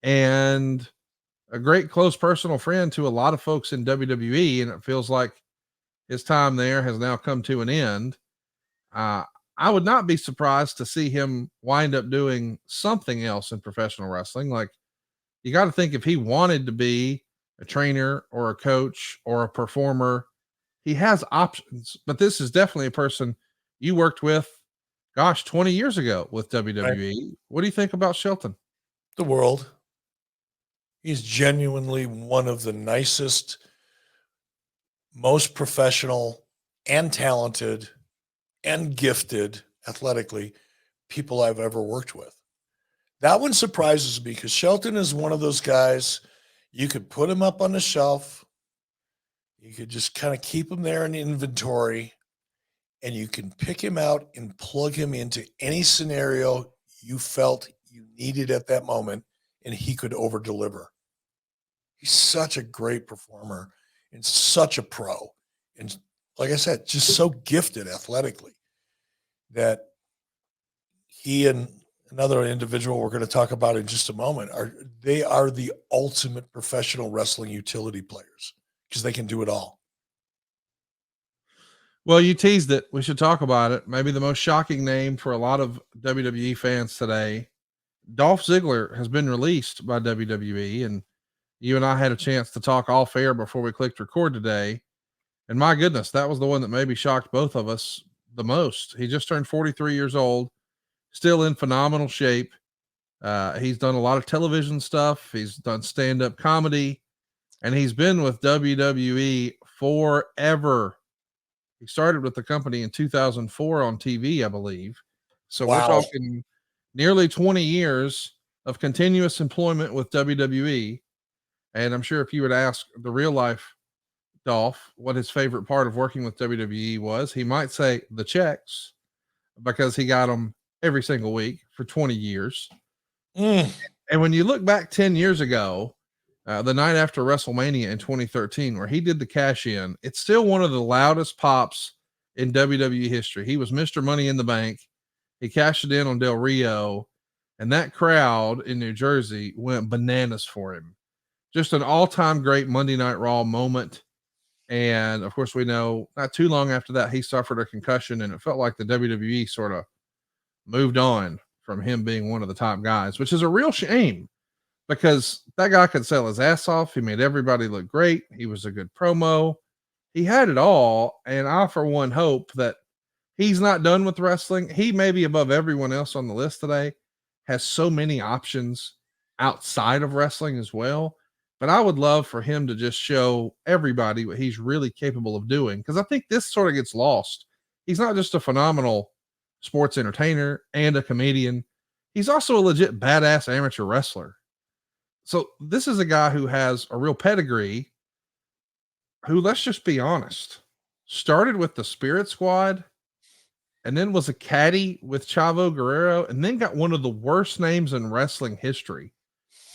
and a great close personal friend to a lot of folks in WWE. And it feels like his time there has now come to an end. Uh, I would not be surprised to see him wind up doing something else in professional wrestling. Like, you got to think, if he wanted to be a trainer or a coach or a performer, he has options. But this is definitely a person you worked with, gosh, 20 years ago with Right. WWE. What do you think about Shelton? The world. He's genuinely one of the nicest, most professional and talented and gifted athletically people I've ever worked with. That one surprises me because Shelton is one of those guys you could put him up on the shelf. You could just kind of keep him there in inventory and you can pick him out and plug him into any scenario you felt you needed at that moment, and he could over deliver. He's such a great performer and such a pro. And like I said, just so gifted athletically that he and another individual we're going to talk about in just a moment are the ultimate professional wrestling utility players because they can do it all. Well, you teased it. We should talk about it. Maybe the most shocking name for a lot of WWE fans today. Dolph Ziggler has been released by WWE, and you and I had a chance to talk off air before we clicked record today. And my goodness, that was the one that maybe shocked both of us the most. He just turned 43 years old, still in phenomenal shape. He's done a lot of television stuff. He's done stand-up comedy, and he's been with WWE forever. He started with the company in 2004 on TV, I believe. So we're Wow. talking nearly 20 years of continuous employment with WWE. And I'm sure if you would ask the real life Dolph what his favorite part of working with WWE was, he might say the checks, because he got them every single week for 20 years. Mm. And when you look back 10 years ago, the night after WrestleMania in 2013, where he did the cash in, it's still one of the loudest pops in WWE history. He was Mr. Money in the Bank. He cashed it in on Del Rio, and that crowd in New Jersey went bananas for him. Just an all-time great Monday Night Raw moment. And of course, we know not too long after that, he suffered a concussion, and it felt like the WWE sort of moved on from him being one of the top guys, which is a real shame, because that guy could sell his ass off. He made everybody look great. He was a good promo. He had it all. And I, for one, hope that he's not done with wrestling. He may be above everyone else on the list today, has so many options outside of wrestling as well. But I would love for him to just show everybody what he's really capable of doing, because I think this sort of gets lost. He's not just a phenomenal sports entertainer and a comedian. He's also a legit badass amateur wrestler. So this is a guy who has a real pedigree, who, let's just be honest, started with the Spirit Squad and then was a caddy with Chavo Guerrero, and then got one of the worst names in wrestling history,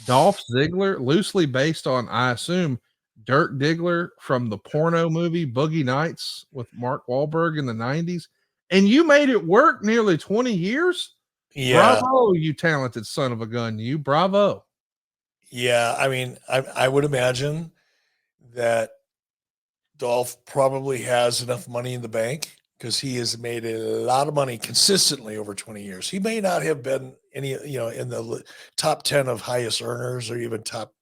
Dolph Ziggler, loosely based on, I assume, Dirk Diggler from the porno movie Boogie Nights with Mark Wahlberg in the 90s. And you made it work nearly 20 years? Yeah. Bravo, you talented son of a gun, you. Bravo. Yeah. I mean, I would imagine that Dolph probably has enough money in the bank because he has made a lot of money consistently over 20 years. He may not have been any, in the top 10 of highest earners or even top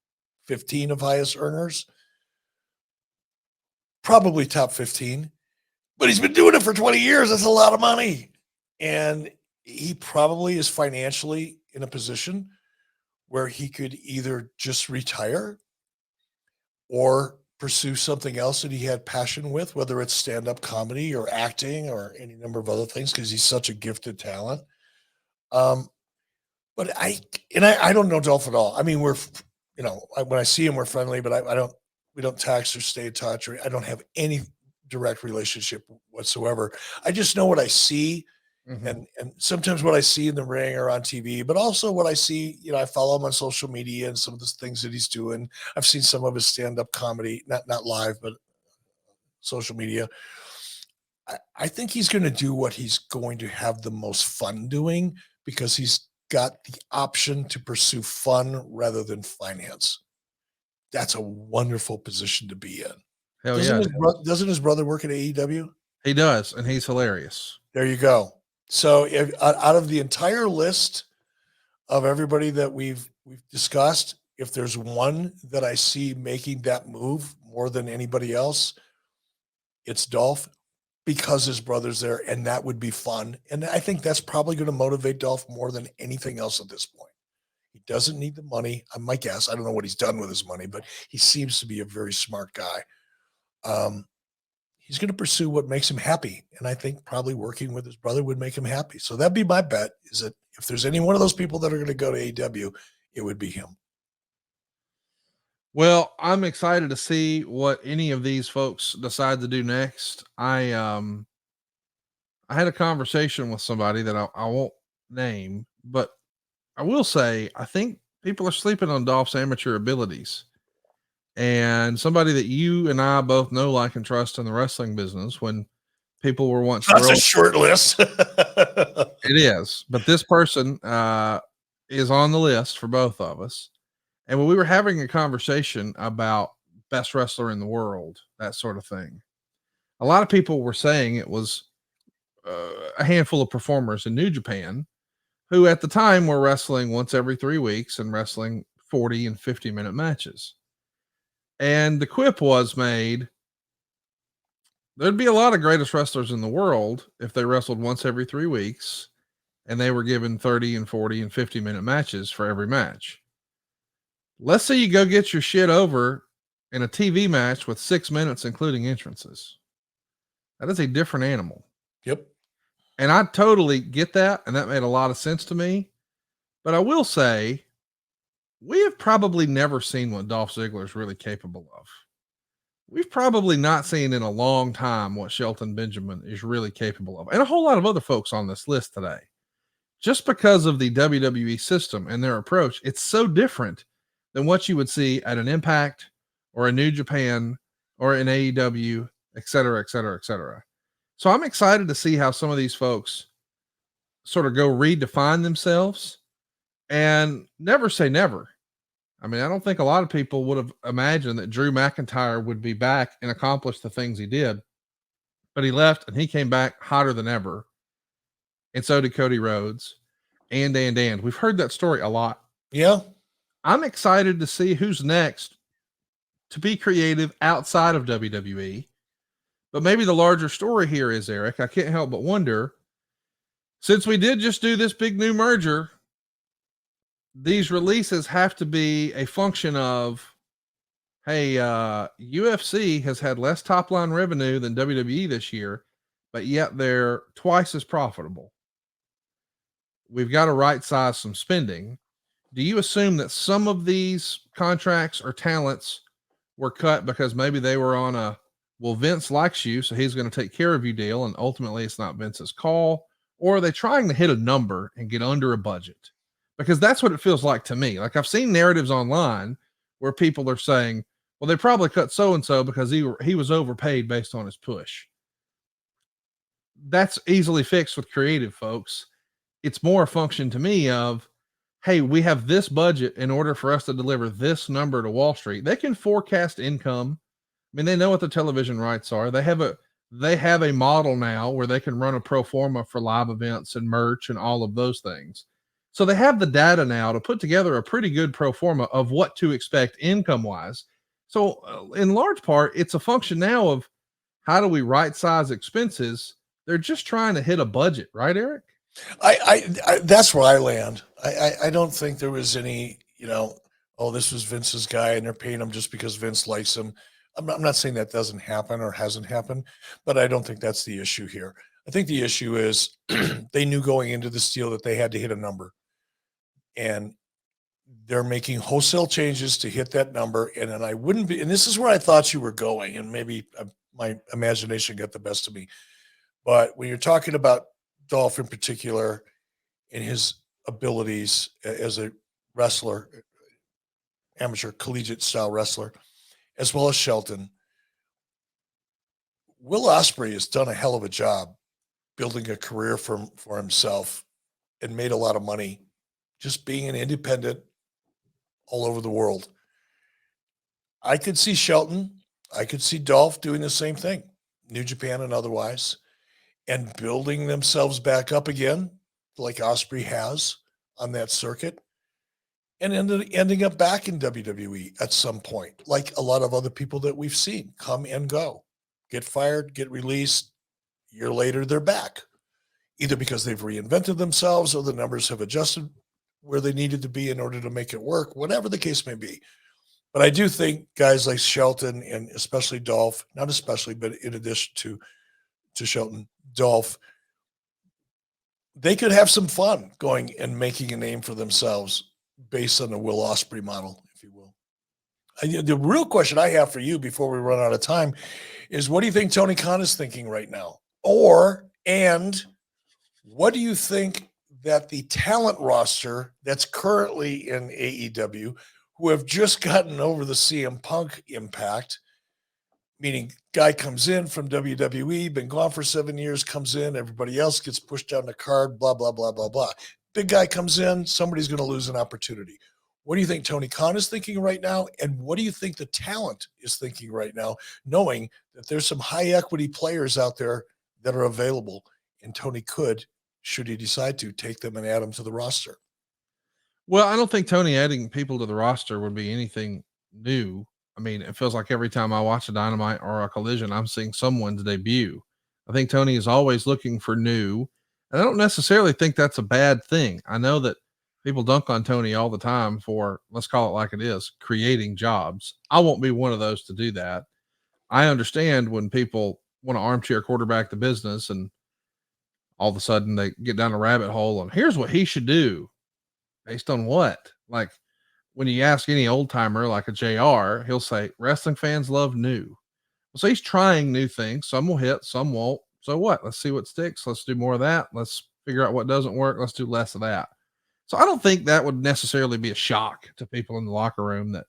15 of highest earners, probably top 15, but he's been doing it for 20 years. That's a lot of money. And he probably is financially in a position where he could either just retire or pursue something else that he had passion with, whether it's stand-up comedy or acting or any number of other things, because he's such a gifted talent. But I don't know Dolph at all. I mean, we're, when I see him, we're friendly, but we don't text or stay in touch, or I don't have any direct relationship whatsoever. I just know what I see. Mm-hmm. And sometimes what I see in the ring or on TV, but also what I see, I follow him on social media and some of the things that he's doing. I've seen some of his stand-up comedy, not live, but social media. I think he's going to do what he's going to have the most fun doing, because he's got the option to pursue fun rather than finance. That's a wonderful position to be in. Hell Doesn't his brother work at AEW? He does, and he's hilarious. There you go. So out of the entire list of everybody that we've discussed, if there's one that I see making that move more than anybody else, it's Dolph, because his brother's there, and that would be fun. And I think that's probably going to motivate Dolph more than anything else at this point. He doesn't need the money. I might guess. I don't know what he's done with his money, but he seems to be a very smart guy. He's going to pursue what makes him happy. And I think probably working with his brother would make him happy. So that'd be my bet, is that if there's any one of those people that are going to go to AEW, it would be him. Well, I'm excited to see what any of these folks decide to do next. I had a conversation with somebody that I won't name, but I will say, I think people are sleeping on Dolph's amateur abilities. And somebody that you and I both know, like, and trust in the wrestling business, when people were once That's a short list. It is, but this person is on the list for both of us. And when we were having a conversation about best wrestler in the world, that sort of thing, a lot of people were saying it was a handful of performers in New Japan who at the time were wrestling once every 3 weeks and wrestling 40 and 50-minute matches. And the quip was made, there'd be a lot of greatest wrestlers in the world if they wrestled once every 3 weeks and they were given 30 and 40 and 50-minute matches for every match. Let's say you go get your shit over in a TV match with 6 minutes, including entrances. That is a different animal. Yep. And I totally get that. And that made a lot of sense to me. But I will say, we have probably never seen what Dolph Ziggler is really capable of. We've probably not seen in a long time what Shelton Benjamin is really capable of. And a whole lot of other folks on this list today. Just because of the WWE system and their approach, it's so different than what you would see at an Impact or a New Japan or an AEW, et cetera, et cetera, et cetera. So I'm excited to see how some of these folks sort of go redefine themselves, and never say never. I mean, I don't think a lot of people would have imagined that Drew McIntyre would be back and accomplish the things he did, but he left and he came back hotter than ever. And so did Cody Rhodes and Dan. We've heard that story a lot. Yeah. I'm excited to see who's next to be creative outside of WWE. But maybe the larger story here is, Eric, I can't help but wonder, since we did just do this big new merger, these releases have to be a function of, hey, UFC has had less top line revenue than WWE this year, but yet they're twice as profitable. We've got to right size some spending. Do you assume that some of these contracts or talents were cut because maybe they were on a, well, Vince likes you, so he's going to take care of you deal, and ultimately it's not Vince's call? Or are they trying to hit a number and get under a budget? Because that's what it feels like to me. Like, I've seen narratives online where people are saying, well, they probably cut so-and-so because he was overpaid based on his push. That's easily fixed with creative folks. It's more a function to me of, hey, we have this budget in order for us to deliver this number to Wall Street. They can forecast income mean, they know what the television rights are. They have a model now where they can run a pro forma for live events and merch and all of those things. So they have the data now to put together a pretty good pro forma of what to expect income wise. So in large part, it's a function now of how do we right size expenses? They're just trying to hit a budget, right, Eric? I that's where I land. I don't think there was any, oh, this was Vince's guy and they're paying him just because Vince likes him. I'm not saying that doesn't happen or hasn't happened, but I don't think that's the issue here. I think the issue is they knew going into this deal that they had to hit a number, and they're making wholesale changes to hit that number. And then I wouldn't be, and this is where I thought you were going, and maybe my imagination got the best of me. But when you're talking about Dolph in particular and his abilities as a wrestler, amateur collegiate style wrestler, as well as Shelton, Will Ospreay has done a hell of a job building a career for himself and made a lot of money just being an independent all over the world. I could see Shelton, I could see Dolph doing the same thing, New Japan and otherwise, and building themselves back up again, like Ospreay has on that circuit, and ending up back in WWE at some point, like a lot of other people that we've seen come and go, get fired, get released. A year later, they're back, either because they've reinvented themselves or the numbers have adjusted where they needed to be in order to make it work, whatever the case may be. But I do think guys like Shelton and especially Dolph, not especially, but in addition to Shelton, Dolph, they could have some fun going and making a name for themselves based on the Will Ospreay model, if you will. The real question I have for you before we run out of time is, what do you think Tony Khan is thinking right now? And what do you think that the talent roster that's currently in AEW, who have just gotten over the CM Punk impact, meaning guy comes in from WWE, been gone for 7 years, comes in, everybody else gets pushed down the card, blah, blah, blah, blah, blah. Big guy comes in, somebody's going to lose an opportunity. What do you think Tony Khan is thinking right now? And what do you think the talent is thinking right now, knowing that there's some high equity players out there that are available, and Tony could, should he decide to, take them and add them to the roster? Well, I don't think Tony adding people to the roster would be anything new. I mean, it feels like every time I watch a Dynamite or a Collision, I'm seeing someone's debut. I think Tony is always looking for new, and I don't necessarily think that's a bad thing. I know that people dunk on Tony all the time for, let's call it like it is, creating jobs. I won't be one of those to do that. I understand when people want to armchair quarterback the business and all of a sudden they get down a rabbit hole and here's what he should do. Based on what? Like when you ask any old timer like a JR, he'll say wrestling fans love new. So he's trying new things. Some will hit, some won't. So what? Let's see what sticks. Let's do more of that. Let's figure out what doesn't work. Let's do less of that. So I don't think that would necessarily be a shock to people in the locker room that,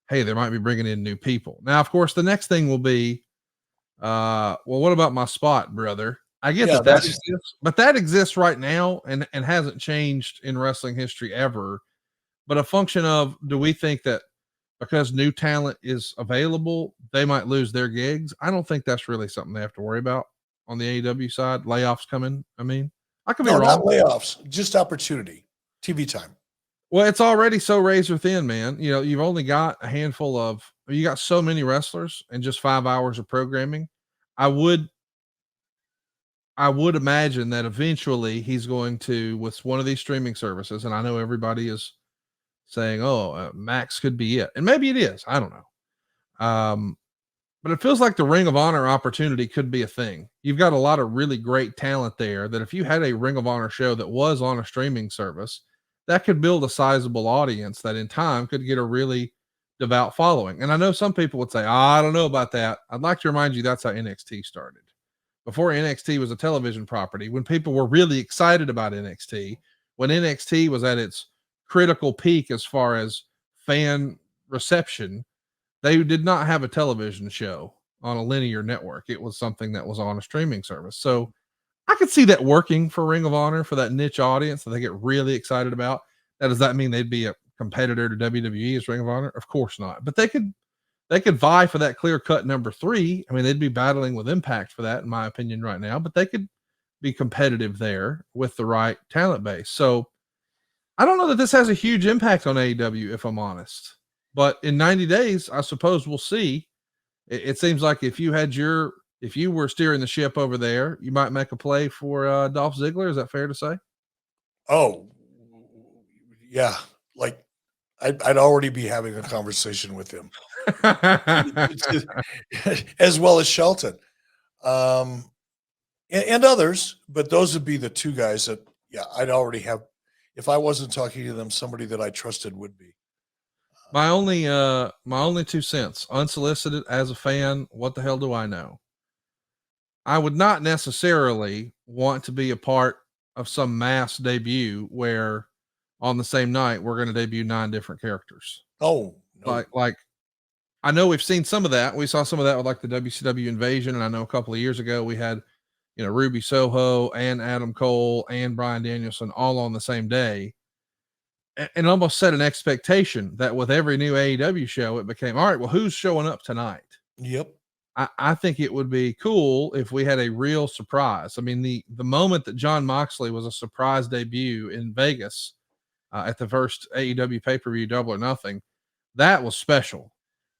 hey, they might be bringing in new people. Now, of course, the next thing will be, well, what about my spot, brother? I get that exists, but that exists right now and hasn't changed in wrestling history ever. But a function of, do we think that because new talent is available, they might lose their gigs? I don't think that's really something they have to worry about on the AEW side. Layoffs coming. I mean, I could be wrong. Not layoffs, just opportunity, TV time. Well, it's already so razor thin, man. You know, you've only got a handful of, you got so many wrestlers and just 5 hours of programming. I would imagine that eventually he's going to, with one of these streaming services, and I know everybody is saying, oh, Max could be it. And maybe it is. I don't know. But it feels like the Ring of Honor opportunity could be a thing. You've got a lot of really great talent there that if you had a Ring of Honor show that was on a streaming service, that could build a sizable audience that in time could get a really devout following. And I know some people would say, I don't know about that. I'd like to remind you that's how NXT started. Before NXT was a television property, when people were really excited about NXT, when NXT was at its critical peak as far as fan reception, they did not have a television show on a linear network. It was something that was on a streaming service. So I could see that working for Ring of Honor, for that niche audience that they get really excited about. Now, does that mean they'd be a competitor to WWE as Ring of Honor? Of course not. But they could They could vie for that clear cut number 3. I mean, they'd be battling with Impact for that, in my opinion, right now, but they could be competitive there with the right talent base. So I don't know that this has a huge impact on AEW, if I'm honest. But in 90 days, I suppose we'll see. It seems like if you were steering the ship over there, you might make a play for Dolph Ziggler. Is that fair to say? Oh, yeah. Like I'd already be having a conversation with him, as well as Shelton, and others. But those would be the two guys that, yeah, I'd already have. If I wasn't talking to them, somebody that I trusted would be. My only 2 cents, unsolicited as a fan, what the hell do I know? I would not necessarily want to be a part of some mass debut where on the same night we're going to debut 9 different characters. Oh, no. Like I know we've seen some of that. We saw some of that with like the WCW Invasion, and I know a couple of years ago we had, Ruby Soho and Adam Cole and Bryan Danielson all on the same day, and almost set an expectation that with every new AEW show, it became, all right, well, who's showing up tonight? Yep. I think it would be cool if we had a real surprise. I mean, the moment that Jon Moxley was a surprise debut in Vegas at the first AEW pay-per-view Double or Nothing, that was special.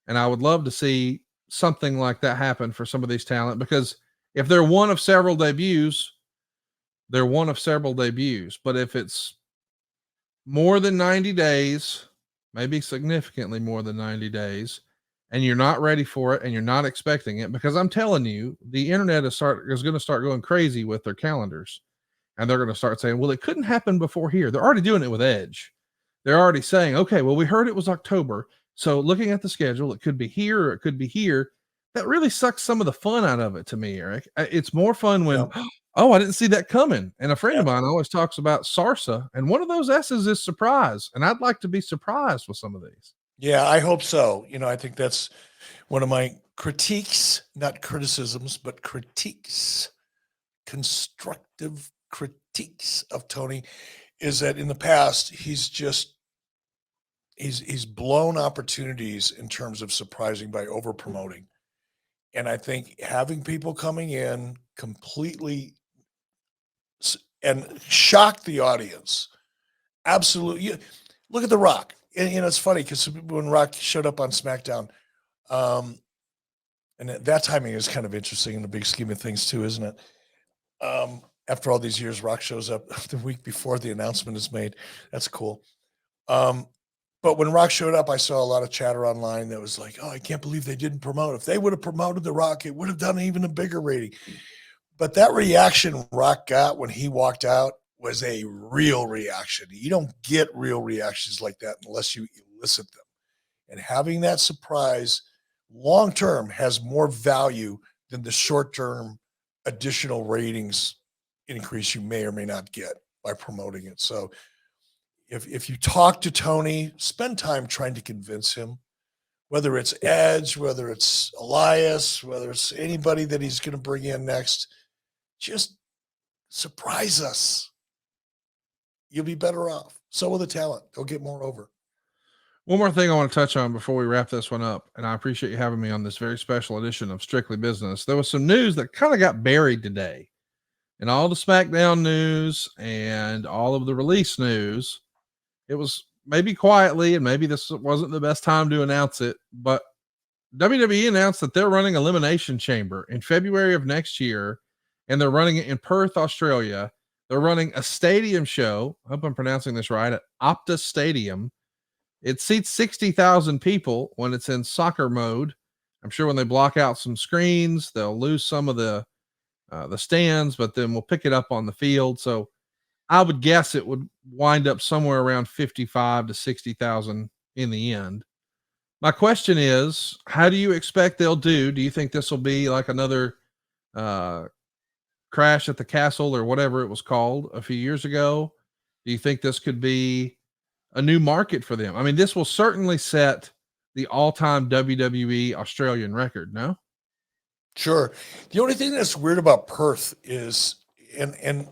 And I would love to see something like that happen for some of these talent, because if they're one of several debuts, they're one of several debuts. But if it's more than 90 days, maybe significantly more than 90 days, and you're not ready for it and you're not expecting it, because I'm telling you, the internet is going to start going crazy with their calendars, and they're going to start saying, well, it couldn't happen before here. They're already doing it with Edge. They're already saying, okay, well, we heard it was October, so looking at the schedule, it could be here or it could be here. That really sucks some of the fun out of it to me, Eric. It's more fun when, oh, I didn't see that coming. And a friend of mine always talks about Sarsa, and one of those S's is surprise. And I'd like to be surprised with some of these. Yeah, I hope so. I think that's one of my critiques, not criticisms, but critiques, constructive critiques of Tony, is that in the past, he's blown opportunities in terms of surprising by over promoting. And I think having people coming in completely and shock the audience. Absolutely. Look at The Rock. And, it's funny because when Rock showed up on SmackDown, and that timing is kind of interesting in the big scheme of things too, isn't it? After all these years, Rock shows up the week before the announcement is made. That's cool. But when Rock showed up, I saw a lot of chatter online that was like, oh, I can't believe they didn't promote. If they would have promoted The Rock, it would have done even a bigger rating. But that reaction Rock got when he walked out was a real reaction. You don't get real reactions like that unless you elicit them. And having that surprise long-term has more value than the short-term additional ratings increase you may or may not get by promoting it. So if you talk to Tony, spend time trying to convince him, whether it's Edge, whether it's Elias, whether it's anybody that he's going to bring in next, just surprise us. You'll be better off. So will the talent. They'll get more over. One more thing I want to touch on before we wrap this one up, and I appreciate you having me on this very special edition of Strictly Business. There was some news that kind of got buried today, and all the SmackDown news and all of the release news. It was maybe quietly, and maybe this wasn't the best time to announce it, but WWE announced that they're running Elimination Chamber in February of next year, and they're running it in Perth, Australia. They're running a stadium show. I hope I'm pronouncing this right, at Optus Stadium. It seats 60,000 people when it's in soccer mode. I'm sure when they block out some screens, they'll lose some of the stands, but then we'll pick it up on the field. So I would guess it would wind up somewhere around 55 to 60,000 in the end. My question is, how do you expect they'll do? Do you think this will be like another Crash at the Castle or whatever it was called a few years ago? Do you think this could be a new market for them? I mean, this will certainly set the all-time WWE Australian record, no? Sure. The only thing that's weird about Perth is, and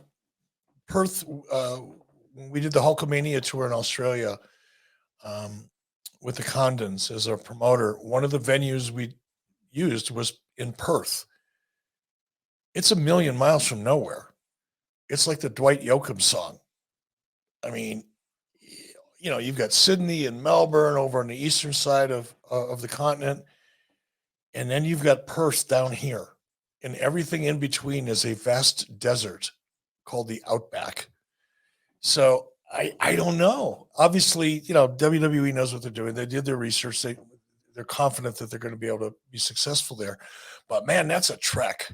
Perth, when we did the Hulkamania tour in Australia, with the Condons as our promoter, one of the venues we used was in Perth. It's a million miles from nowhere. It's like the Dwight Yoakam song. I mean, you've got Sydney and Melbourne over on the eastern side of the continent, and then you've got Perth down here, and everything in between is a vast desert called the Outback. So I don't know. Obviously, WWE knows what they're doing. They did their research. They're confident that they're going to be able to be successful there. But man, that's a trek.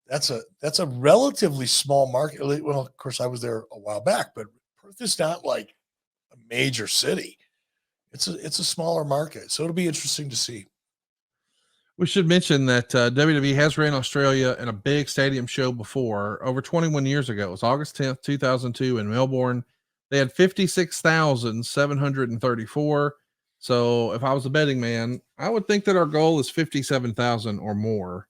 That's a relatively small market. Well, of course, I was there a while back, but Perth is not like a major city. It's a smaller market, so it'll be interesting to see. We should mention that WWE has ran Australia in a big stadium show before, over 21 years ago. It was August 10th, 2002 in Melbourne. They had 56,734. So if I was a betting man, I would think that our goal is 57,000 or more.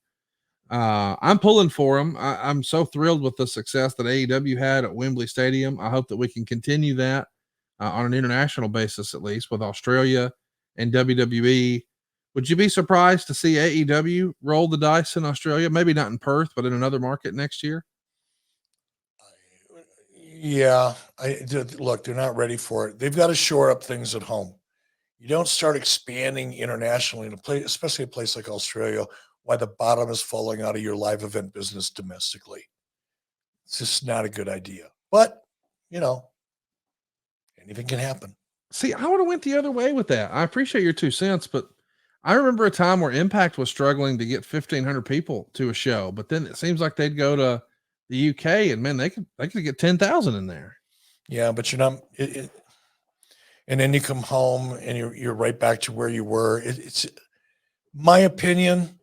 I'm pulling for them. I'm so thrilled with the success that AEW had at Wembley Stadium. I hope that we can continue that on an international basis, at least with Australia and WWE. Would you be surprised to see AEW roll the dice in Australia? Maybe not in Perth, but in another market next year? Yeah, look, they're not ready for it. They've got to shore up things at home. You don't start expanding internationally in a place, especially a place like Australia, while the bottom is falling out of your live event business domestically. It's just not a good idea. But, anything can happen. See, I would have went the other way with that. I appreciate your 2 cents, but I remember a time where Impact was struggling to get 1,500 people to a show, but then it seems like they'd go to the UK and man, they could get 10,000 in there. Yeah, but you're not. And then you come home and you're right back to where you were. It's my opinion.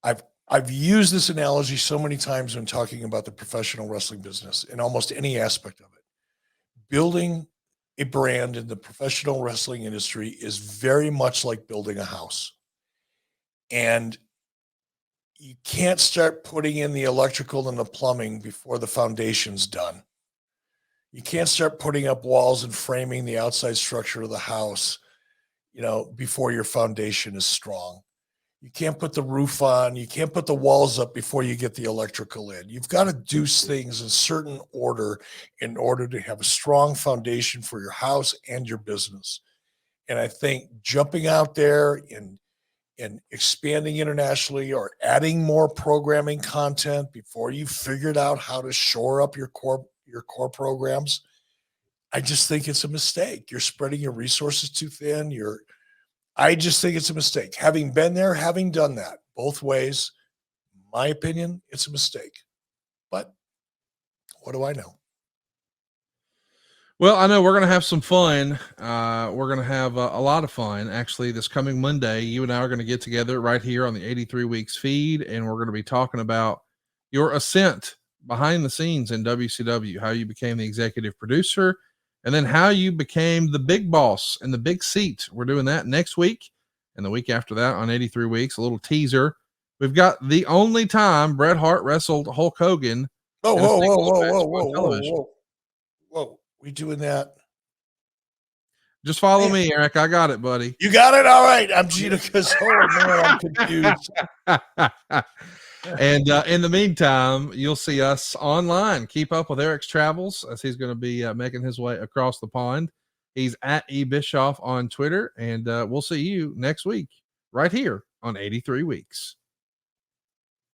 I've used this analogy so many times when talking about the professional wrestling business in almost any aspect of it. Building a brand in the professional wrestling industry is very much like building a house. And you can't start putting in the electrical and the plumbing before the foundation's done. You can't start putting up walls and framing the outside structure of the house, before your foundation is strong. You can't put the roof on. You can't put the walls up before you get the electrical in. You've got to do things in certain order in order to have a strong foundation for your house and your business. And I think jumping out there and expanding internationally or adding more programming content before you figured out how to shore up your core programs, I just think it's a mistake. You're spreading your resources too thin. I just think it's a mistake. Having been there, having done that both ways, my opinion, it's a mistake. But what do I know? Well, I know we're going to have some fun. We're going to have a lot of fun. Actually, this coming Monday, you and I are going to get together right here on the 83 Weeks feed, and we're going to be talking about your ascent behind the scenes in WCW, how you became the executive producer, and then how you became the big boss in the big seat. We're doing that next week and the week after that on 83 Weeks, a little teaser. We've got the only time Bret Hart wrestled Hulk Hogan. Whoa. We doing that? Just follow me, Eric. I got it, buddy. You got it? All right. I'm Gina because I'm confused. And in the meantime, you'll see us online. Keep up with Eric's travels as he's going to be making his way across the pond. He's at eBischoff on Twitter, and we'll see you next week right here on 83 Weeks.